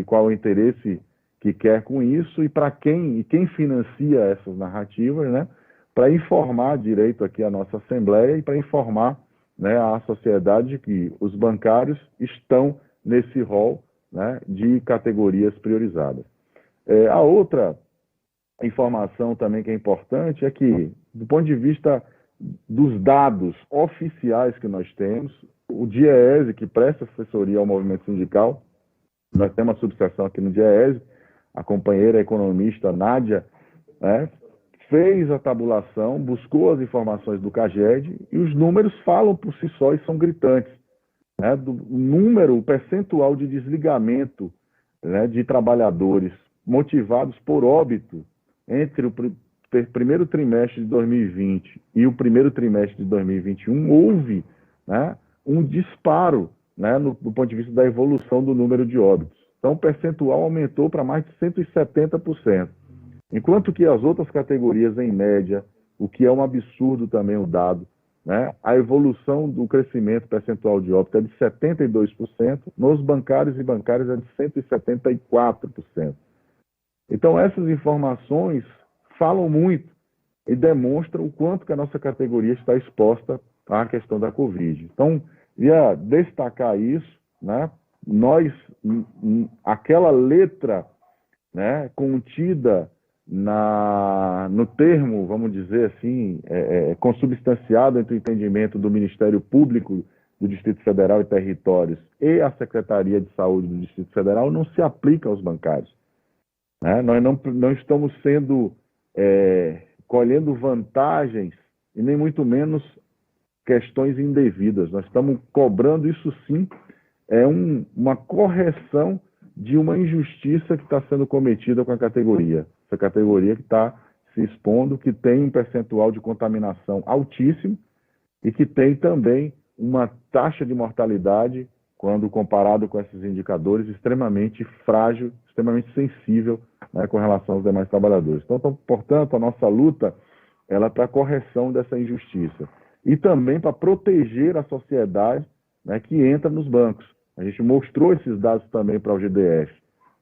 qual é o interesse que quer com isso e para quem financia essas narrativas, né, para informar direito aqui a nossa Assembleia e para informar, né, a sociedade que os bancários estão nesse rol, né, de categorias priorizadas. A outra informação também que é importante é que, do ponto de vista dos dados oficiais que nós temos, o DIEESE, que presta assessoria ao movimento sindical, Nós temos uma subseção aqui no DIEESE, a companheira economista Nádia, né, fez a tabulação, buscou as informações do CAGED e os números falam por si só e são gritantes. Né, o percentual de desligamento, né, de trabalhadores motivados por óbito entre o primeiro trimestre de 2020 e o primeiro trimestre de 2021, houve, né, um disparo, né, do ponto de vista da evolução do número de óbitos. Então, o percentual aumentou para mais de 170%. Enquanto que as outras categorias, em média, o que é um absurdo também o dado, né, a evolução do crescimento percentual de óbito é de 72%, nos bancários e bancárias é de 174%. Então, essas informações falam muito e demonstram o quanto que a nossa categoria está exposta à questão da Covid. Então, ia destacar isso, né? Nós, aquela letra, né, contida no termo, vamos dizer assim, consubstanciado entre o entendimento do Ministério Público do Distrito Federal e Territórios e a Secretaria de Saúde do Distrito Federal, não se aplica aos bancários. Né? Nós não estamos colhendo vantagens e nem muito menos questões indevidas. Nós estamos cobrando, isso sim, uma correção de uma injustiça que está sendo cometida com a categoria. Essa categoria que está se expondo, que tem um percentual de contaminação altíssimo e que tem também uma taxa de mortalidade, quando comparado com esses indicadores, extremamente frágil, extremamente sensível, né, com relação aos demais trabalhadores. Então, portanto, a nossa luta ela é para a correção dessa injustiça e também para proteger a sociedade, né, que entra nos bancos. A gente mostrou esses dados também para o GDF.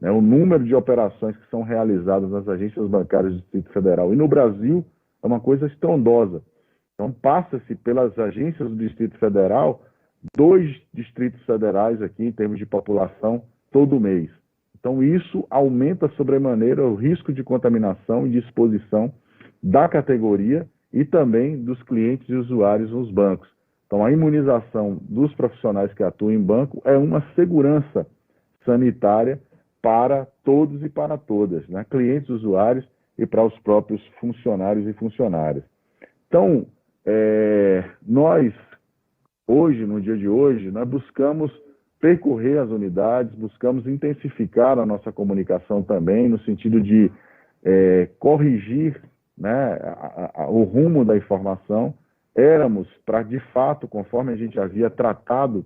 Né, o número de operações que são realizadas nas agências bancárias do Distrito Federal e no Brasil é uma coisa estrondosa. Então, passa-se pelas agências do Distrito Federal 2 distritos federais aqui, em termos de população, todo mês. Então, isso aumenta sobremaneira o risco de contaminação e de exposição da categoria e também dos clientes e usuários nos bancos. Então, a imunização dos profissionais que atuam em banco é uma segurança sanitária para todos e para todas, né? Clientes, usuários e para os próprios funcionários e funcionárias. Então, nós, hoje, no dia de hoje, nós buscamos percorrer as unidades, buscamos intensificar a nossa comunicação também, no sentido de corrigir, né, o rumo da informação. Éramos para, de fato, conforme a gente havia tratado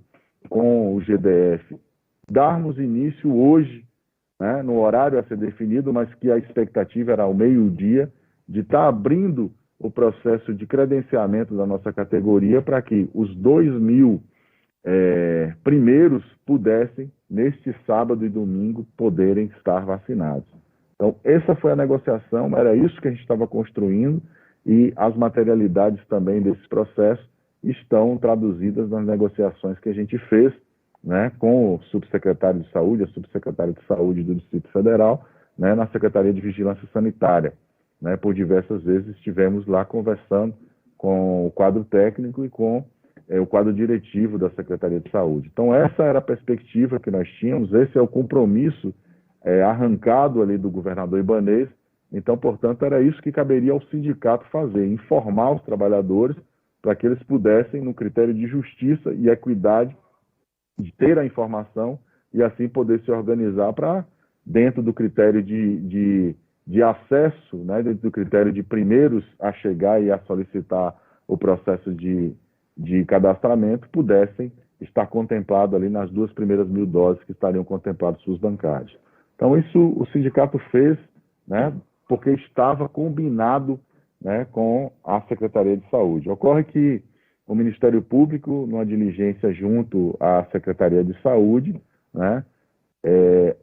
com o GDF, darmos início hoje, né, no horário a ser definido, mas que a expectativa era ao meio-dia, de estar abrindo o processo de credenciamento da nossa categoria para que os 2.000 primeiros pudessem, neste sábado e domingo, poderem estar vacinados. Então, essa foi a negociação, era isso que a gente estava construindo, e as materialidades também desse processo estão traduzidas nas negociações que a gente fez, né, com o subsecretário de Saúde, a subsecretária de Saúde do Distrito Federal, né, na Secretaria de Vigilância Sanitária. Né, por diversas vezes estivemos lá conversando com o quadro técnico e com o quadro diretivo da Secretaria de Saúde. Então, essa era a perspectiva que nós tínhamos, esse é o compromisso arrancado ali do governador Ibanez. Então, portanto, era isso que caberia ao sindicato fazer, informar os trabalhadores para que eles pudessem, no critério de justiça e equidade, de ter a informação e assim poder se organizar para, dentro do critério de acesso, né, dentro do critério de primeiros a chegar e a solicitar o processo de cadastramento, pudessem estar contemplados ali nas 2 primeiras 1.000 doses que estariam contempladas SUS bancários. Então, isso o sindicato fez, né, porque estava combinado, né, com a Secretaria de Saúde. Ocorre que o Ministério Público, numa diligência junto à Secretaria de Saúde, né,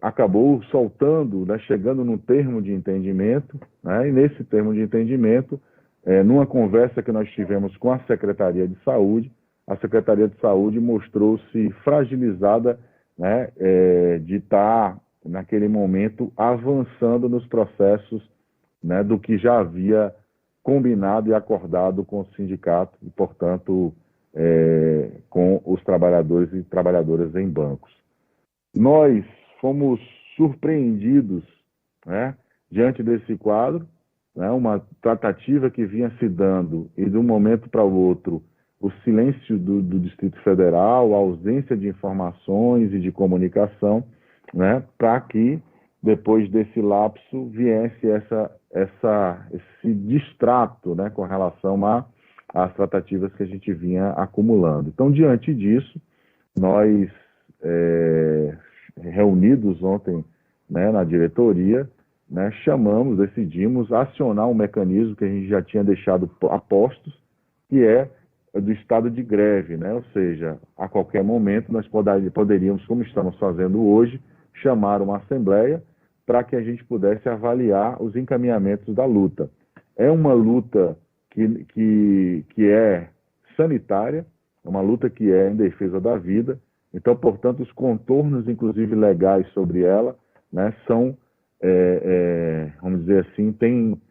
acabou soltando, né, chegando num termo de entendimento, né, e nesse termo de entendimento, numa conversa que nós tivemos com a Secretaria de Saúde, a Secretaria de Saúde mostrou-se fragilizada, né, de estar, naquele momento, avançando nos processos, né, do que já havia combinado e acordado com o sindicato e, portanto, com os trabalhadores e trabalhadoras em bancos. Nós fomos surpreendidos, né, diante desse quadro, né, uma tratativa que vinha se dando e de um momento para o outro o silêncio do Distrito Federal, a ausência de informações e de comunicação, né, para que depois desse lapso viesse esse distrato, né, com relação às tratativas que a gente vinha acumulando. Então, diante disso, nós, reunidos ontem, né, na diretoria, né, decidimos acionar um mecanismo que a gente já tinha deixado a postos, que é do estado de greve, né? Ou seja, a qualquer momento nós poderíamos, como estamos fazendo hoje, chamar uma assembleia para que a gente pudesse avaliar os encaminhamentos da luta. É uma luta que é sanitária, é uma luta que é em defesa da vida, então, portanto, os contornos, inclusive legais sobre ela, né, são, vamos dizer assim, têm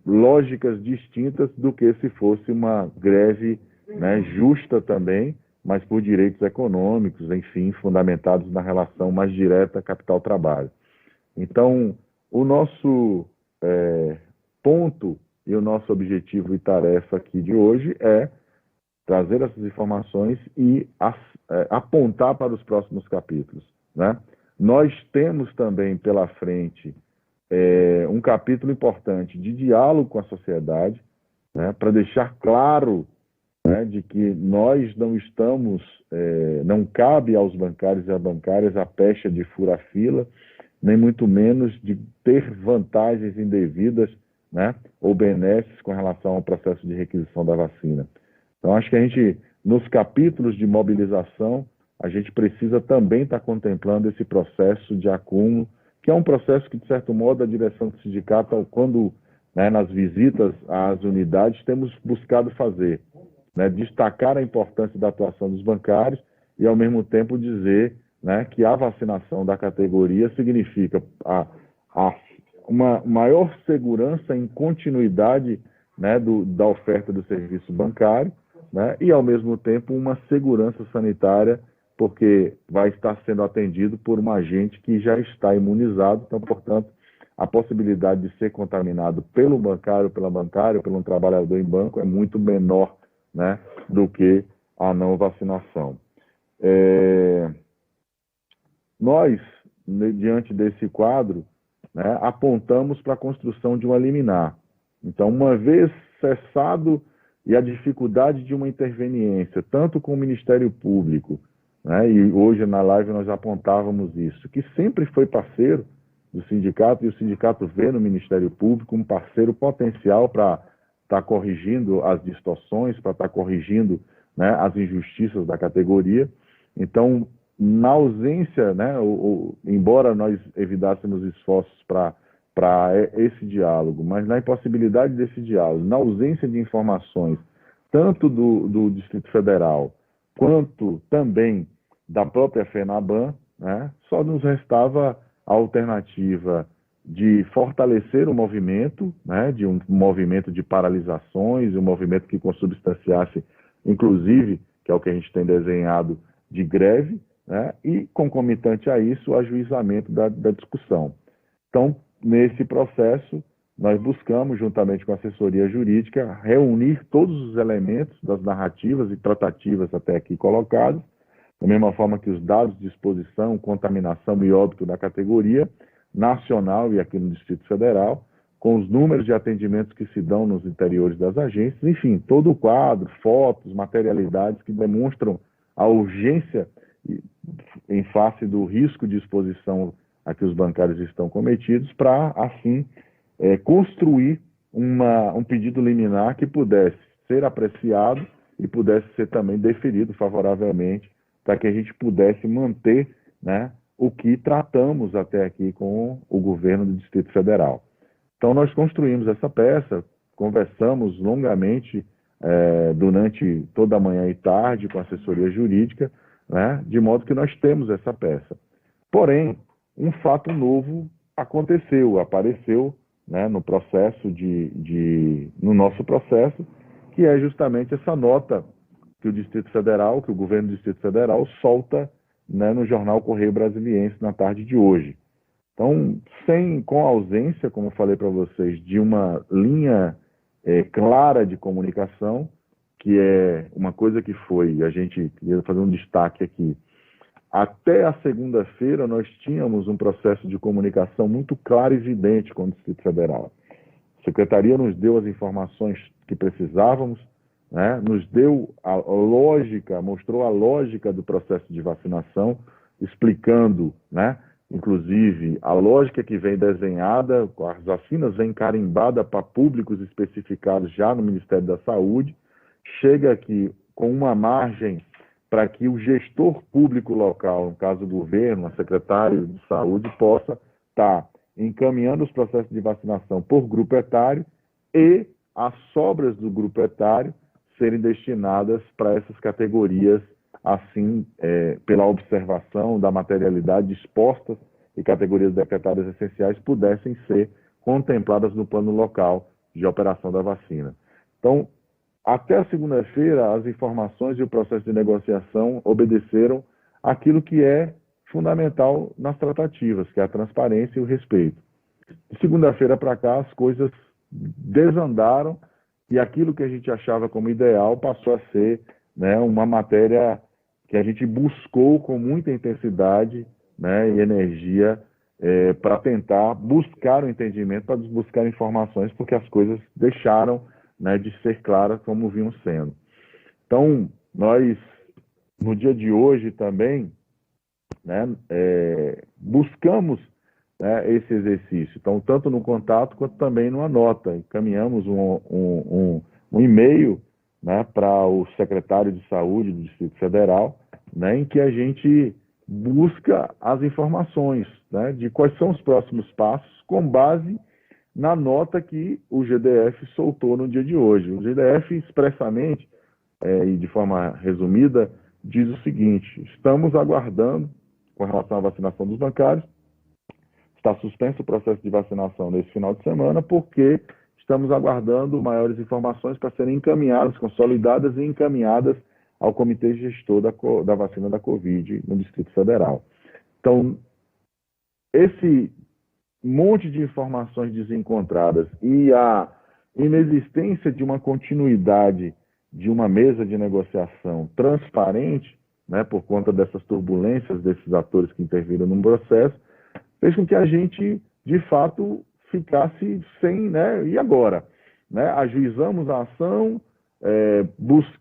lógicas distintas do que se fosse uma greve, né, justa também, mas por direitos econômicos, enfim, fundamentados na relação mais direta capital-trabalho. Então, o nosso ponto e o nosso objetivo e tarefa aqui de hoje é trazer essas informações e apontar para os próximos capítulos, né? Nós temos também pela frente um capítulo importante de diálogo com a sociedade, né, para deixar claro, né, de que nós não estamos, não cabe aos bancários e às bancárias a pecha de fura-fila, nem muito menos de ter vantagens indevidas, né, ou benesses com relação ao processo de requisição da vacina. Então, acho que a gente, nos capítulos de mobilização, a gente precisa também estar contemplando esse processo de acúmulo, que é um processo que, de certo modo, a direção do sindicato, quando, né, nas visitas às unidades, temos buscado fazer, né, destacar a importância da atuação dos bancários e, ao mesmo tempo, dizer, né, que a vacinação da categoria significa uma maior segurança em continuidade, né, da oferta do serviço bancário, né, e, ao mesmo tempo, uma segurança sanitária, porque vai estar sendo atendido por um agente que já está imunizado, então, portanto, a possibilidade de ser contaminado pelo bancário, pela bancária, pelo um trabalhador em banco é muito menor, né, do que a não vacinação. Nós, diante desse quadro, né, apontamos para a construção de uma liminar. Então, uma vez cessado e a dificuldade de uma interveniência, tanto com o Ministério Público, né, e hoje na live nós apontávamos isso, que sempre foi parceiro do sindicato, e o sindicato vê no Ministério Público um parceiro potencial para estar corrigindo as distorções, para estar corrigindo, né, as injustiças da categoria. Então, na ausência, né, embora nós evitássemos esforços para esse diálogo, mas na impossibilidade desse diálogo, na ausência de informações, tanto do Distrito Federal, quanto também da própria FENABAN, né, só nos restava a alternativa de fortalecer o movimento, né, de um movimento de paralisações, um movimento que consubstanciasse, inclusive, que é o que a gente tem desenhado, de greve, né, e, concomitante a isso, o ajuizamento da discussão. Então, nesse processo, nós buscamos, juntamente com a assessoria jurídica, reunir todos os elementos das narrativas e tratativas até aqui colocados, da mesma forma que os dados de exposição, contaminação e óbito da categoria nacional e aqui no Distrito Federal, com os números de atendimentos que se dão nos interiores das agências, enfim, todo o quadro, fotos, materialidades que demonstram a urgência em face do risco de exposição a que os bancários estão cometidos, para, assim, construir um pedido liminar que pudesse ser apreciado e pudesse ser também deferido favoravelmente, para que a gente pudesse manter, né, o que tratamos até aqui com o governo do Distrito Federal. Então, nós construímos essa peça, conversamos longamente durante toda a manhã e tarde com a assessoria jurídica, né, de modo que nós temos essa peça. Porém, um fato novo apareceu, né, no processo no nosso processo, que é justamente essa nota que o Distrito Federal, que o governo do Distrito Federal solta né, no jornal Correio Brasiliense na tarde de hoje. Então, com a ausência, como eu falei para vocês, de uma linha clara de comunicação, que é uma coisa que a gente queria fazer um destaque aqui. Até a segunda-feira, nós tínhamos um processo de comunicação muito claro e evidente com o Distrito Federal. A Secretaria nos deu as informações que precisávamos, né? Nos deu a lógica, mostrou a lógica do processo de vacinação, explicando, né? Inclusive, a lógica que vem desenhada, as vacinas vêm carimbadas para públicos especificados já no Ministério da Saúde, chega aqui com uma margem para que o gestor público local, no caso do governo, a secretária de saúde, possa estar encaminhando os processos de vacinação por grupo etário e as sobras do grupo etário serem destinadas para essas categorias, assim, pela observação da materialidade expostas e categorias decretadas essenciais pudessem ser contempladas no plano local de operação da vacina. Então, até a segunda-feira, as informações e o processo de negociação obedeceram àquilo que é fundamental nas tratativas, que é a transparência e o respeito. De segunda-feira para cá, as coisas desandaram e aquilo que a gente achava como ideal passou a ser, né, uma matéria que a gente buscou com muita intensidade, né, e energia para tentar buscar o entendimento, para buscar informações, porque as coisas deixaram, né, de ser claras como vinham sendo. Então, nós, no dia de hoje também, né, buscamos, né, esse exercício. Então, tanto no contato quanto também numa nota. Encaminhamos um e-mail, né, para o secretário de Saúde do Distrito Federal, né, em que a gente busca as informações, né, de quais são os próximos passos com base na nota que o GDF soltou no dia de hoje. O GDF expressamente, e de forma resumida, diz o seguinte: estamos aguardando, com relação à vacinação dos bancários, está suspenso o processo de vacinação nesse final de semana, porque estamos aguardando maiores informações para serem encaminhadas, consolidadas e encaminhadas ao Comitê Gestor da Vacina da Covid no Distrito Federal. Então, esse monte de informações desencontradas e a inexistência de uma continuidade de uma mesa de negociação transparente, né, por conta dessas turbulências desses atores que interviram no processo, fez com que a gente, de fato, ficasse sem, né, e agora? Né? Ajuizamos a ação,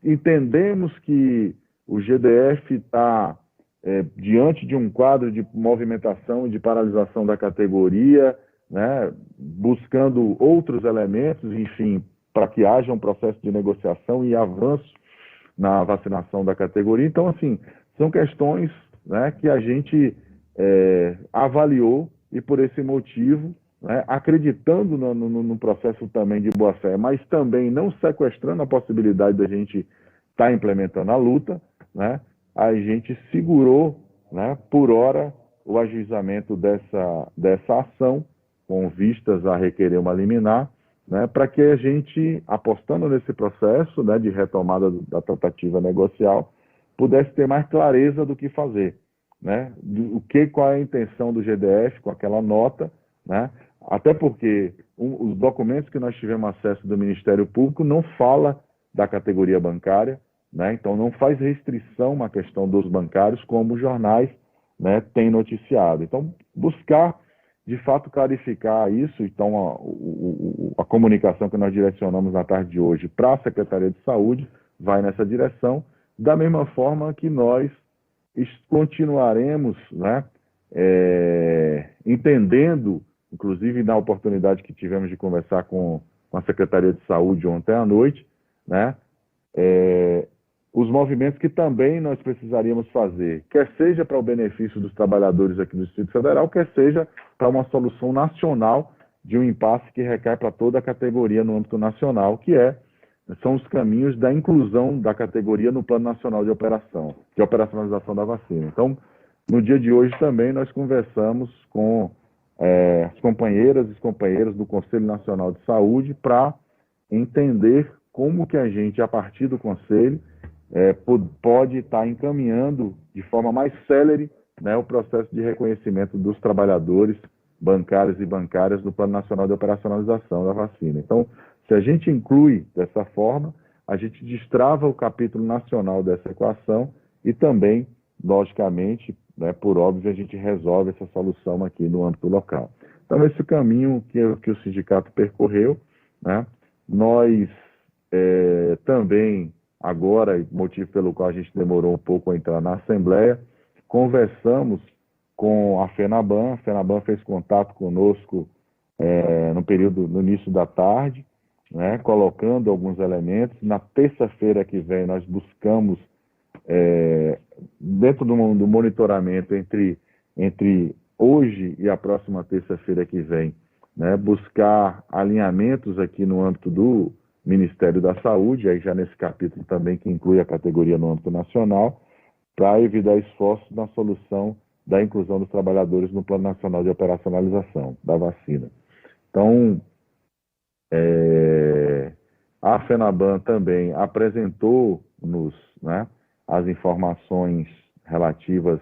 entendemos que o GDF está diante de um quadro de movimentação e de paralisação da categoria, né, buscando outros elementos, enfim, para que haja um processo de negociação e avanço na vacinação da categoria. Então, assim, são questões, né, que a gente avaliou e, por esse motivo, né, acreditando no processo também de boa-fé, mas também não sequestrando a possibilidade da gente estar implementando a luta, né, a gente segurou, né, por hora o ajuizamento dessa ação, com vistas a requerer uma liminar, né, para que a gente, apostando nesse processo, né, de retomada da tratativa negocial, pudesse ter mais clareza do que fazer, né, qual é a intenção do GDF com aquela nota, né, até porque os documentos que nós tivemos acesso do Ministério Público não fala da categoria bancária, né, então não faz restrição na questão dos bancários, como os jornais, né, têm noticiado. Então, buscar, de fato, clarificar isso. Então, a comunicação que nós direcionamos na tarde de hoje para a Secretaria de Saúde vai nessa direção, da mesma forma que nós continuaremos, né, entendendo, inclusive na oportunidade que tivemos de conversar com a Secretaria de Saúde ontem à noite, né, os movimentos que também nós precisaríamos fazer, quer seja para o benefício dos trabalhadores aqui do Distrito Federal, quer seja para uma solução nacional de um impasse que recai para toda a categoria no âmbito nacional, que são os caminhos da inclusão da categoria no Plano Nacional de operacionalização da vacina. Então, no dia de hoje também nós conversamos com as companheiras e os companheiros do Conselho Nacional de Saúde para entender como que a gente, a partir do Conselho, pode estar encaminhando de forma mais célere, né, o processo de reconhecimento dos trabalhadores bancários e bancárias no Plano Nacional de Operacionalização da vacina. Então, se a gente inclui dessa forma, a gente destrava o capítulo nacional dessa equação e também, logicamente, né, por óbvio, a gente resolve essa solução aqui no âmbito local. Então, esse é o caminho que o sindicato percorreu, né? Nós também, agora, motivo pelo qual a gente demorou um pouco a entrar na Assembleia, conversamos com a FENABAN. A FENABAN fez contato conosco no início da tarde, né, colocando alguns elementos. Na terça-feira que vem, nós buscamos, dentro do monitoramento entre hoje e a próxima terça-feira que vem, né, buscar alinhamentos aqui no âmbito do Ministério da Saúde, aí já nesse capítulo também que inclui a categoria no âmbito nacional, para evitar esforços na solução da inclusão dos trabalhadores no Plano Nacional de Operacionalização da vacina. Então, a FENABAN também apresentou-nos, né, as informações relativas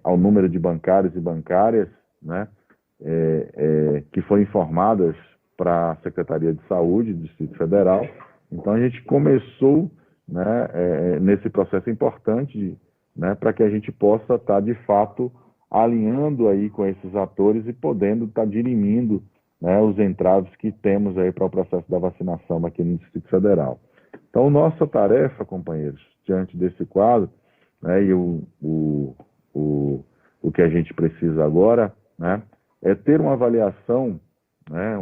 ao número de bancários e bancárias, né, que foram informadas para a Secretaria de Saúde do Distrito Federal. Então, a gente começou, né, nesse processo importante, né, para que a gente possa estar, de fato, alinhando aí com esses atores e podendo estar dirimindo, né, os entraves que temos aí para o processo da vacinação aqui no Distrito Federal. Então, nossa tarefa, companheiros, diante desse quadro, né, e o que a gente precisa agora, né, é ter uma avaliação, né,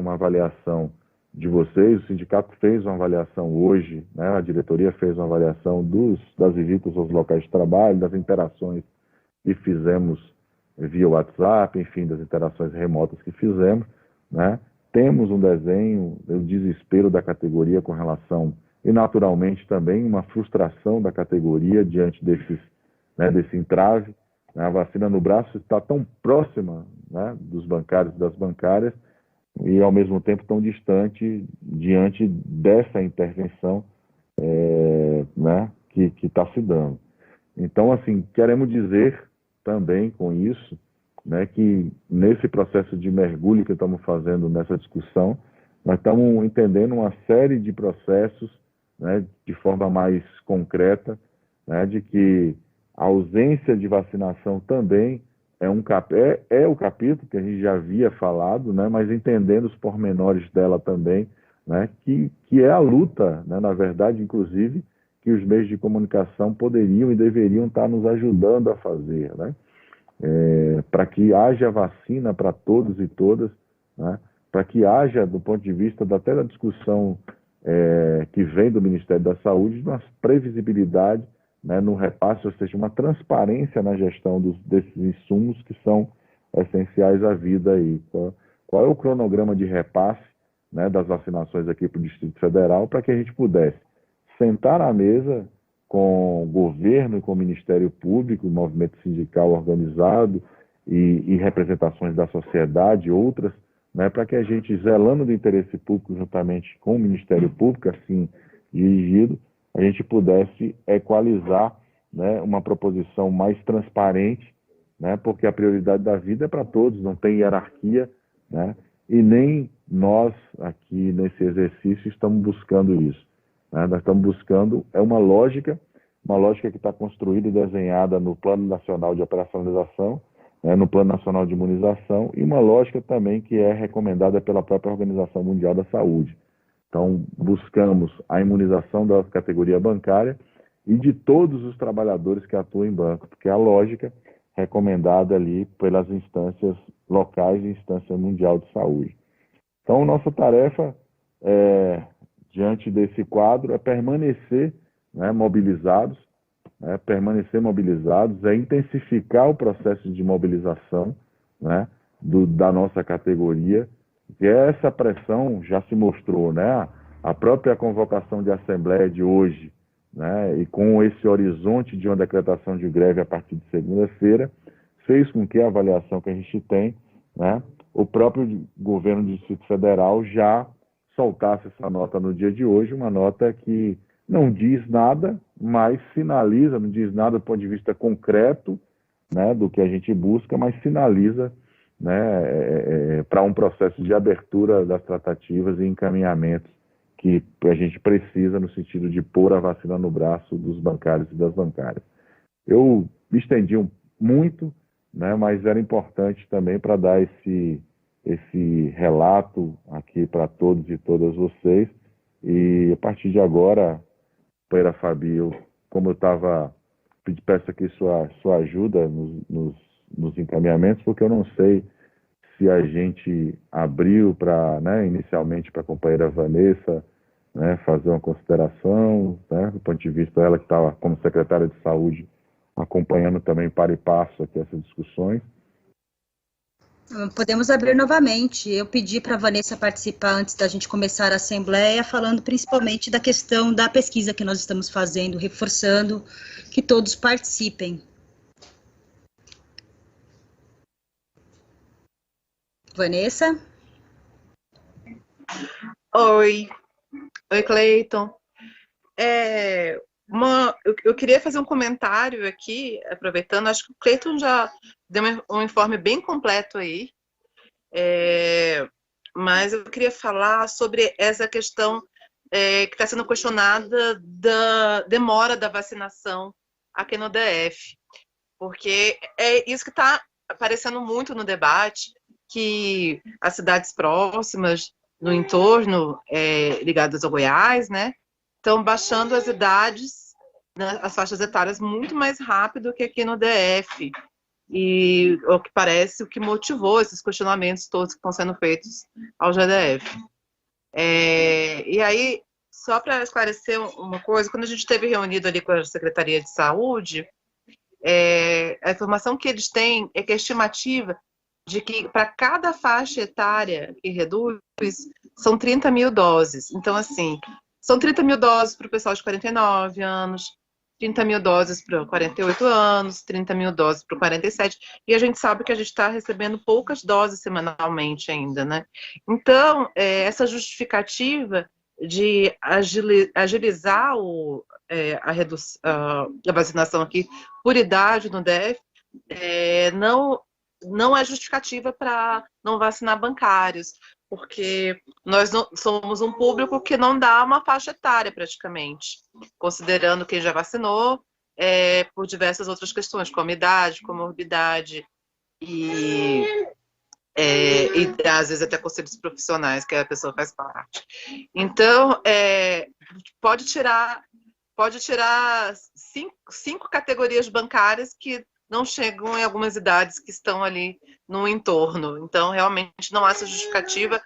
de vocês. O sindicato fez uma avaliação hoje, né, a diretoria fez uma avaliação das visitas aos locais de trabalho, das interações que fizemos via WhatsApp, enfim, das interações remotas que fizemos, né. Temos um desenho, o desespero da categoria com relação, e naturalmente também uma frustração da categoria diante desse entrave. A vacina no braço está tão próxima, né, dos bancários e das bancárias, e ao mesmo tempo tão distante diante dessa intervenção né, que está se dando. Então, assim, queremos dizer também com isso, né, que nesse processo de mergulho que estamos fazendo nessa discussão, nós estamos entendendo uma série de processos, né, de forma mais concreta, né, de que a ausência de vacinação também é o capítulo que a gente já havia falado, né, mas entendendo os pormenores dela também, né, que é a luta, né, na verdade, inclusive, que os meios de comunicação poderiam e deveriam estar nos ajudando a fazer, né, para que haja vacina para todos e todas, né, para que haja, do ponto de vista até da discussão que vem do Ministério da Saúde, uma previsibilidade, né, no repasse, ou seja, uma transparência na gestão desses insumos que são essenciais à vida aí. Qual é o cronograma de repasse, né, das vacinações aqui para o Distrito Federal, para que a gente pudesse sentar na mesa com o governo e com o Ministério Público, o movimento sindical organizado e representações da sociedade, outras, né, para que a gente, zelando do interesse público juntamente com o Ministério Público, assim dirigido, a gente pudesse equalizar, né, uma proposição mais transparente, né, porque a prioridade da vida é para todos, não tem hierarquia, né, e nem nós aqui nesse exercício estamos buscando isso, né. Nós estamos buscando uma lógica que está construída e desenhada no Plano Nacional de Operacionalização, né, no Plano Nacional de Imunização, e uma lógica também que é recomendada pela própria Organização Mundial da Saúde. Então, buscamos a imunização da categoria bancária e de todos os trabalhadores que atuam em banco, porque é a lógica recomendada ali pelas instâncias locais e instância mundial de saúde. Então, nossa tarefa, diante desse quadro, é permanecer, né, mobilizados, é intensificar o processo de mobilização, né, da nossa categoria. E essa pressão já se mostrou, né? A própria convocação de assembleia de hoje, né, e com esse horizonte de uma decretação de greve a partir de segunda-feira, fez com que a avaliação que a gente tem, né, o próprio governo do Distrito Federal já soltasse essa nota no dia de hoje, uma nota que não diz nada, mas sinaliza, não diz nada do ponto de vista concreto, né, do que a gente busca, mas sinaliza, né, para um processo de abertura das tratativas e encaminhamentos que a gente precisa no sentido de pôr a vacina no braço dos bancários e das bancárias. Eu me estendi muito, né, mas era importante também para dar esse relato aqui para todos e todas vocês. E a partir de agora, Companheira Fabi, como eu estava, peço aqui sua ajuda nos encaminhamentos, porque eu não sei se a gente abriu para, né, inicialmente para a companheira Vanessa, né, fazer uma consideração, né, do ponto de vista dela que estava como secretária de saúde acompanhando também para e passo aqui essas discussões. Podemos abrir novamente. Eu pedi para a Vanessa participar antes da gente começar a assembleia, falando principalmente da questão da pesquisa que nós estamos fazendo, reforçando que todos participem. Vanessa? Oi, Cleiton. Eu queria fazer um comentário aqui, aproveitando, acho que o Cleiton já deu um informe bem completo aí, mas eu queria falar sobre essa questão que está sendo questionada da demora da vacinação aqui no DF, porque é isso que está aparecendo muito no debate, que as cidades próximas, no entorno, ligadas ao Goiás, né, estão baixando as idades, né, as faixas etárias muito mais rápido que aqui no DF. E o que parece o que motivou esses questionamentos todos que estão sendo feitos ao GDF. E aí, só para esclarecer uma coisa, quando a gente esteve reunido ali com a Secretaria de Saúde, a informação que eles têm é que a estimativa de que para cada faixa etária que reduz, são 30 mil doses. Então, assim, são 30 mil doses para o pessoal de 49 anos, 30 mil doses para 48 anos, 30 mil doses para 47, e a gente sabe que a gente está recebendo poucas doses semanalmente ainda, né? Então, essa justificativa de agilizar a vacinação aqui por idade no DF, não é justificativa para não vacinar bancários, porque nós somos um público que não dá uma faixa etária praticamente, considerando quem já vacinou, por diversas outras questões, como idade, comorbidade e às vezes até conselhos profissionais que a pessoa faz parte. Então, pode tirar 5 categorias bancárias que não chegam em algumas idades que estão ali no entorno. Então, realmente, não há essa justificativa.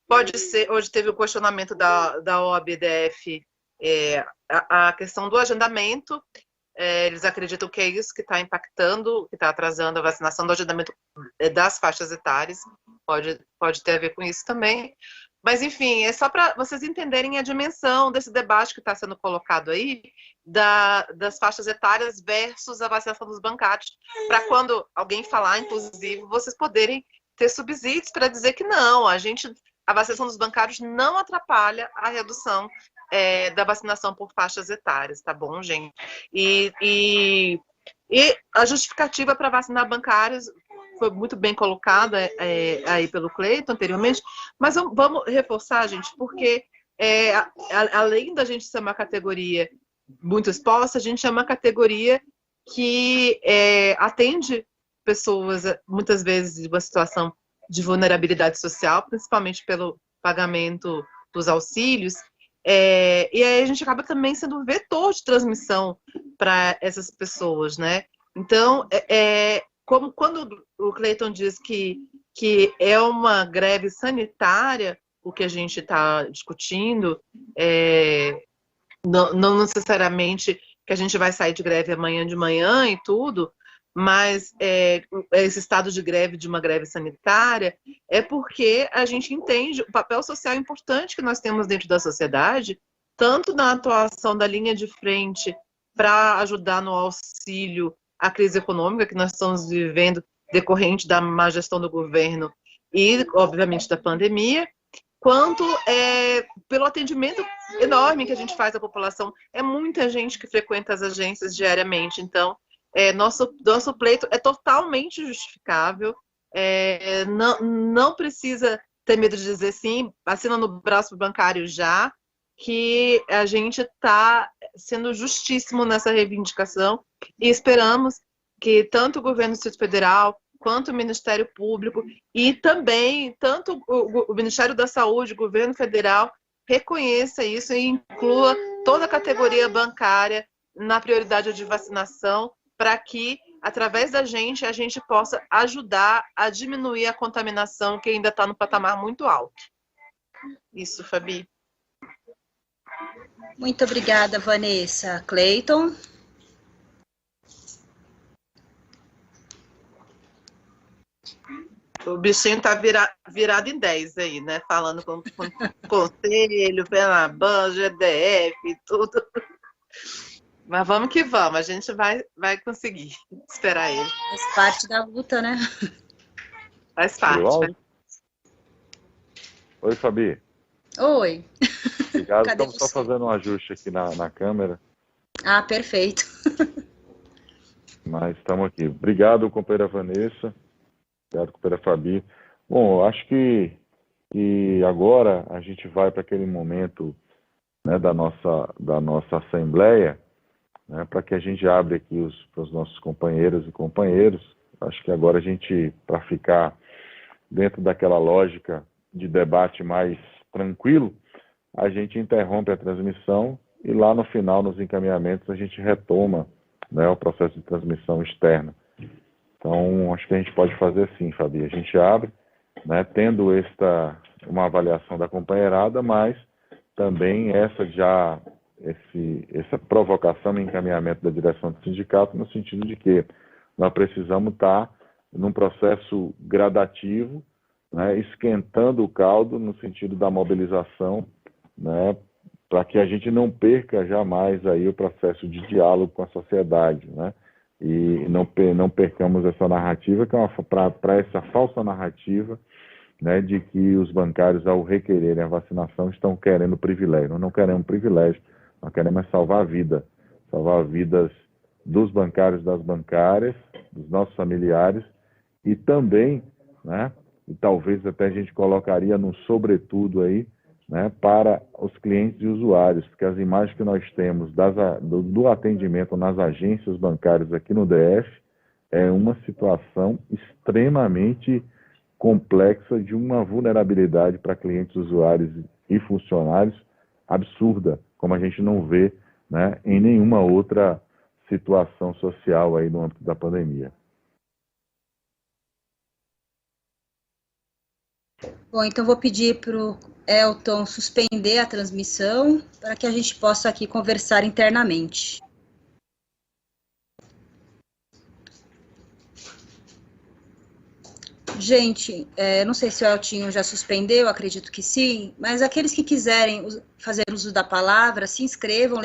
Pode ser, hoje teve o questionamento da OABDF, a questão do agendamento. Eles acreditam que é isso que está impactando, que está atrasando a vacinação do agendamento das faixas etárias. Pode ter a ver com isso também. Mas, enfim, é só para vocês entenderem a dimensão desse debate que está sendo colocado aí, das faixas etárias versus a vacinação dos bancários, para quando alguém falar, inclusive, vocês poderem ter subsídios para dizer que não, a vacinação dos bancários não atrapalha a redução da vacinação por faixas etárias, tá bom, gente? E a justificativa para vacinar bancários foi muito bem colocada aí pelo Cleiton anteriormente, mas vamos reforçar, gente, porque além da gente ser uma categoria muito exposta, a gente é uma categoria que atende pessoas, muitas vezes, em uma situação de vulnerabilidade social, principalmente pelo pagamento dos auxílios, e aí a gente acaba também sendo um vetor de transmissão para essas pessoas, né? Então, como quando o Cleiton diz que é uma greve sanitária, o que a gente está discutindo, não necessariamente que a gente vai sair de greve amanhã de manhã e tudo, mas esse estado de greve, de uma greve sanitária, é porque a gente entende o papel social importante que nós temos dentro da sociedade, tanto na atuação da linha de frente para ajudar no auxílio à crise econômica que nós estamos vivendo decorrente da má gestão do governo e, obviamente, da pandemia, quanto pelo atendimento enorme que a gente faz à população. É muita gente que frequenta as agências diariamente, então nosso pleito é totalmente justificável, não precisa ter medo de dizer sim, assina no braço bancário já, que a gente está sendo justíssimo nessa reivindicação e esperamos que tanto o governo do Distrito Federal quanto o Ministério Público e também tanto o Ministério da Saúde, o governo federal, reconheça isso e inclua toda a categoria bancária na prioridade de vacinação, para que, através da gente, a gente possa ajudar a diminuir a contaminação que ainda está no patamar muito alto. Isso, Fabi. Muito obrigada, Vanessa. Cleiton? O bichinho tá virado em 10 aí, né? Falando com conselho, FENABAN, GDF e tudo. Mas vamos que vamos, a gente vai conseguir esperar ele. Faz parte da luta, né? Faz parte. Oi, Fabi. Oi. Obrigado. Estamos só fazendo um ajuste aqui na câmera. Ah, perfeito. Mas estamos aqui. Obrigado, companheira Vanessa. Obrigado, companheira Fabi. Bom, eu acho que agora a gente vai para aquele momento, né, da nossa assembleia, né, para que a gente abra aqui para os nossos companheiros e companheiros. Acho que agora a gente, para ficar dentro daquela lógica de debate mais tranquilo, a gente interrompe a transmissão e lá no final, nos encaminhamentos, a gente retoma, né, o processo de transmissão externa. Então, acho que a gente pode fazer assim, Fabi. A gente abre, né, tendo uma avaliação da companheirada, mas também essa provocação e encaminhamento da direção do sindicato, no sentido de que nós precisamos estar num processo gradativo, né, esquentando o caldo no sentido da mobilização, né, para que a gente não perca jamais aí o processo de diálogo com a sociedade, né, e não percamos essa narrativa, que é para essa falsa narrativa, né, de que os bancários, ao requererem a vacinação, estão querendo privilégio. Nós não queremos privilégio, nós queremos salvar a vida, salvar vidas dos bancários, das bancárias, dos nossos familiares, e também, né, e talvez até a gente colocaria no sobretudo aí, né, para os clientes e usuários, porque as imagens que nós temos do atendimento nas agências bancárias aqui no DF é uma situação extremamente complexa, de uma vulnerabilidade para clientes, usuários e funcionários absurda, como a gente não vê, né, em nenhuma outra situação social aí no âmbito da pandemia. Bom, então vou pedir para o Elton suspender a transmissão para que a gente possa aqui conversar internamente. Gente, não sei se o Eltinho já suspendeu, acredito que sim, mas aqueles que quiserem fazer uso da palavra, se inscrevam,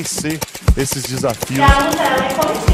vencer esses desafios. E a luta ela é coletiva.